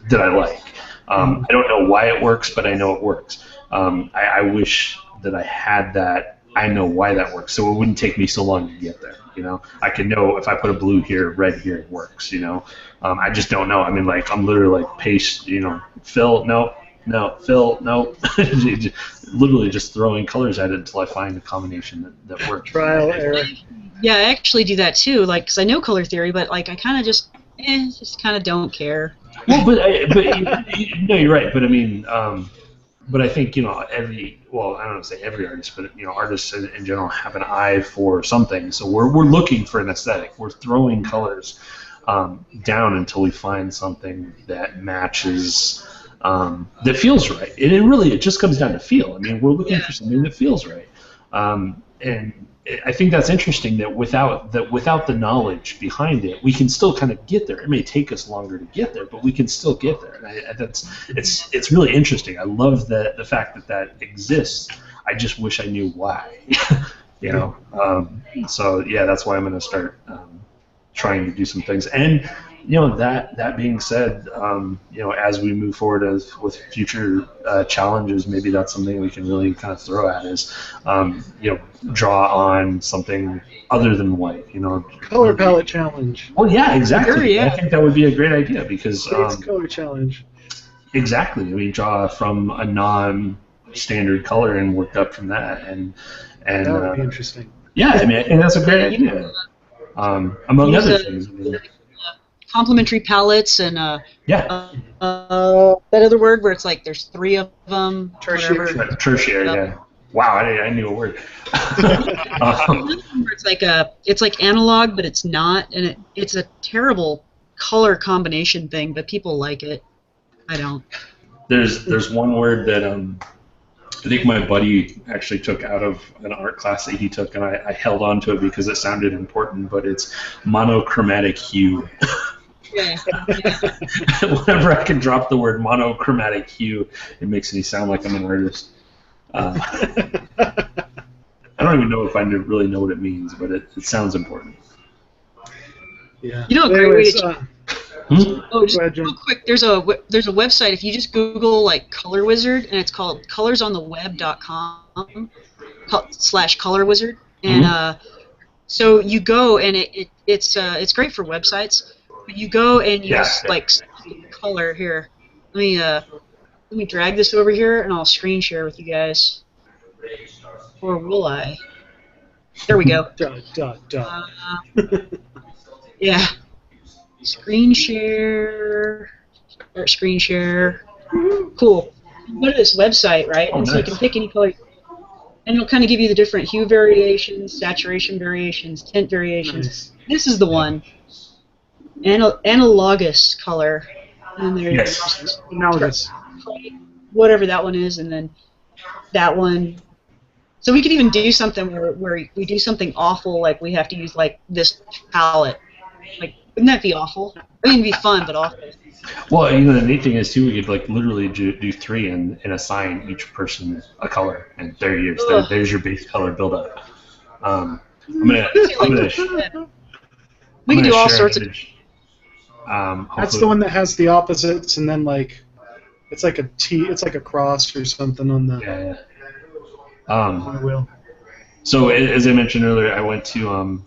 that I like. I don't know why it works, but I know it works. I wish that I had that. I know why that works, so it wouldn't take me so long to get there. I can know if I put a blue here, red here, it works. I just don't know. I mean, like I'm literally like paste, fill, no, fill, no, literally just throwing colors at it until I find a combination that works. Trial error. Yeah, I actually do that too. Like, because I know color theory, but like I kind of just kind of don't care. Well, but no, you're right. But I mean. But I think I don't want to say every artist, but artists in general have an eye for something. So we're looking for an aesthetic. We're throwing colors down until we find something that matches, that feels right. And it just comes down to feel. I mean, we're looking for something that feels right. And I think that's interesting that without the knowledge behind it, we can still kind of get there. It may take us longer to get there, but we can still get there. And it's really interesting. I love the fact that exists. I just wish I knew why. So yeah, that's why I'm going to start trying to do some things. And that being said, as we move forward with future challenges, maybe that's something we can really kind of throw at is, draw on something other than white. Color palette challenge. Well, yeah, exactly. Sure, yeah. I think that would be a great idea because It's color challenge. Exactly. I mean, draw from a non-standard color and work up from that, and that would be interesting. Yeah, I mean, I think that's a great idea. Among other things. Complementary palettes and that other word where it's like there's 3 of them. Tertiary. Tertiary, yeah. Wow, I knew a word. It's like analog, but it's not, and it's a terrible color combination thing, but people like it. I don't. There's one word that I think my buddy actually took out of an art class that he took, and I held on to it because it sounded important, but it's monochromatic hue. Yeah. Whenever I can drop the word monochromatic hue, it makes me sound like I'm an artist. I don't even know if I really know what it means, but it sounds important. Yeah. You know, a great way to. Oh, just Go ahead, John. real quick. There's a website. If you just Google like Color Wizard, and it's called colorsontheweb.com/Color Wizard, and so you go, and it's great for websites. But you go and you just like color here. Let me drag this over here, and I'll screen share with you guys. Or will I? There we go. Yeah. Screen share. Or screen share. Cool. You go to this website, right? And so you can pick any color. And it'll kind of give you the different hue variations, saturation variations, tint variations. Nice. This is the one. Analogous color. And there's analogous. Whatever that one is, and then that one. So we could even do something where we do something awful, like we have to use like this palette. Like, wouldn't that be awful? I mean, it'd be fun, but awful. Well, you know, the neat thing is too, we could like literally do 3 and assign each person a color, and there he is. There's your base color buildup. We can do all sorts of. That's the one that has the opposites, and then like it's like a T, it's like a cross or something on the. Yeah. On the wheel. So as I mentioned earlier, I went to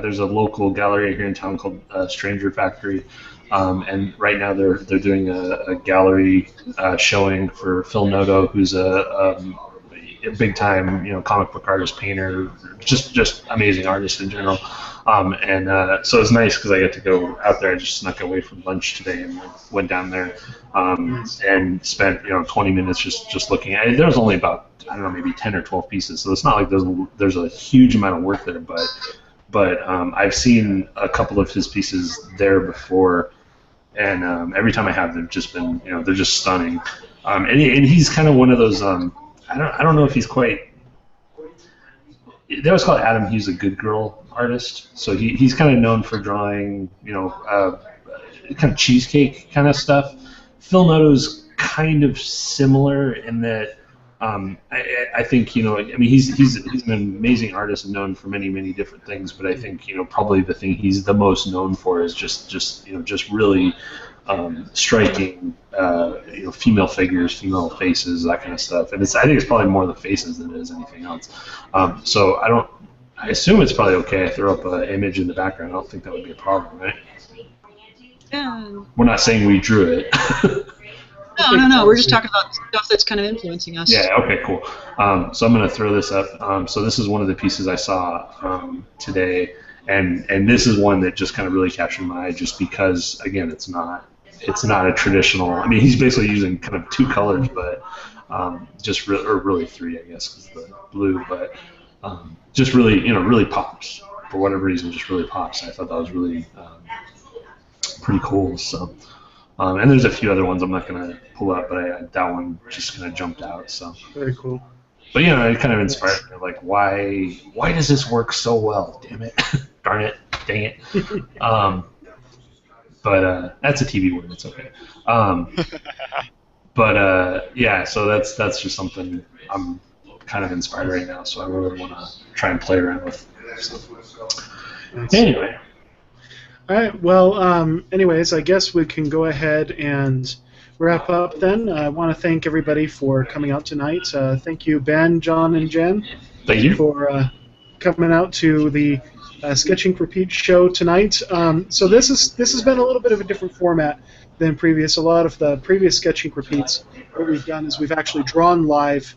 there's a local gallery here in town called Stranger Factory, and right now they're doing a gallery showing for Phil Noto, who's a big time comic book artist, painter, just amazing artist in general. So it's nice because I get to go out there. I just snuck away from lunch today and went down there and spent 20 minutes just looking at it. There was only about, I don't know, maybe 10 or 12 pieces, so it's not like there's a huge amount of work there, but I've seen a couple of his pieces there before, and every time I have, they've just been, they're just stunning. And he's kind of one of those, I don't know if he's quite, they always call Adam Hughes a good girl artist, so he's kind of known for drawing, kind of cheesecake kind of stuff. Phil Noto's kind of similar in that I think he's an amazing artist and known for many different things, but I think probably the thing he's the most known for is just really striking female figures, female faces, that kind of stuff. And I think it's probably more the faces than it is anything else. So I assume it's probably okay. I throw up an image in the background. I don't think that would be a problem, right? Yeah. We're not saying we drew it. No. We're just talking about stuff that's kind of influencing us. Yeah, okay, cool. So I'm going to throw this up. So this is one of the pieces I saw today, and this is one that just kind of really captured my eye just because, again, it's not a traditional, I mean, he's basically using kind of 2 colors, but really 3, I guess, is the blue, but just really, really pops. For whatever reason, just really pops. I thought that was really pretty cool, so. And there's a few other ones I'm not going to pull up, but that one just kind of jumped out. So very cool. But it kind of inspired me. Like, why does this work so well? Damn it! Darn it! Dang it! But that's a TV word. It's okay. Yeah. So that's just something I'm kind of inspired right now. So I really want to try and play around with. So. Nice. Anyway. All right. Well, anyways, I guess we can go ahead and wrap up then. I want to thank everybody for coming out tonight. Thank you, Ben, John, and Jen. Thank you. For coming out to the Sketch Ink Repeat show tonight. So this has been a little bit of a different format than previous. A lot of the previous Sketch Ink Repeats, what we've done is we've actually drawn live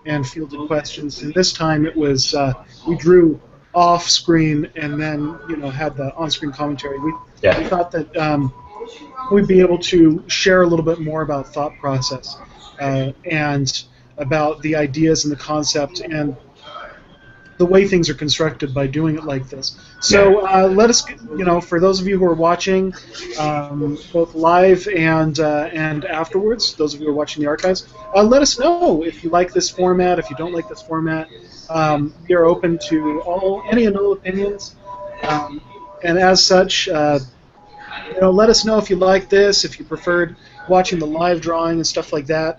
and fielded questions. And this time it was we drew off screen and then had the on-screen commentary. We thought that we'd be able to share a little bit more about thought process and about the ideas and the concept and the way things are constructed by doing it like this. So let us, for those of you who are watching, both live and afterwards, those of you who are watching the archives, let us know if you like this format, if you don't like this format. We are open to any and all opinions, and as such, let us know if you like this, if you preferred watching the live drawing and stuff like that.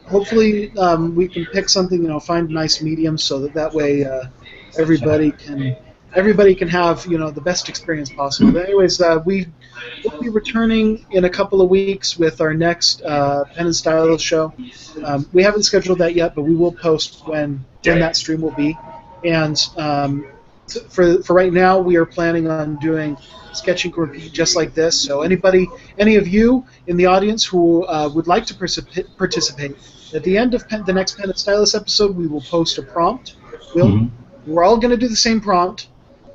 Hopefully we can pick something, find a nice medium so that way everybody can have the best experience possible. But anyways, we will be returning in a couple of weeks with our next Pen and Stylus show. We haven't scheduled that yet, but we will post when that stream will be. And for right now, we are planning on doing Sketch Ink Repeat just like this. So any of you in the audience who would like to participate, at the end of the next Pen and Stylus episode, we will post a prompt. We're all going to do the same prompt.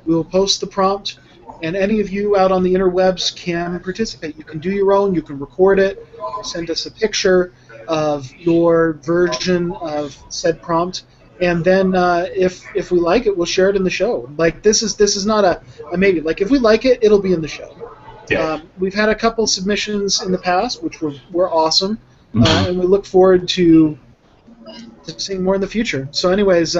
We will post the prompt, and any of you out on the interwebs can participate. You can do your own. You can record it. Send us a picture of your version of said prompt. And then, if we like it, we'll share it in the show. Like this is not a maybe. Like if we like it, it'll be in the show. Yeah. We've had a couple submissions in the past, which were awesome, and we look forward to seeing more in the future. So, anyways,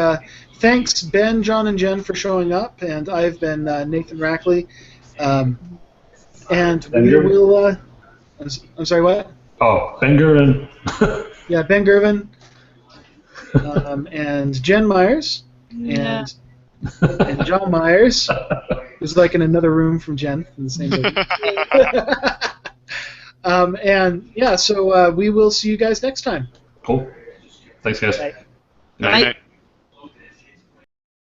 thanks Ben, John, and Jen for showing up, and I've been Nathan Rackley, and we will. I'm sorry, what? Oh, Ben Girven. Yeah, Ben Girven. And Jenn Myers, and John Myers, who's like in another room from Jen in the same building. So we will see you guys next time. Cool. Thanks, guys. Bye. Night.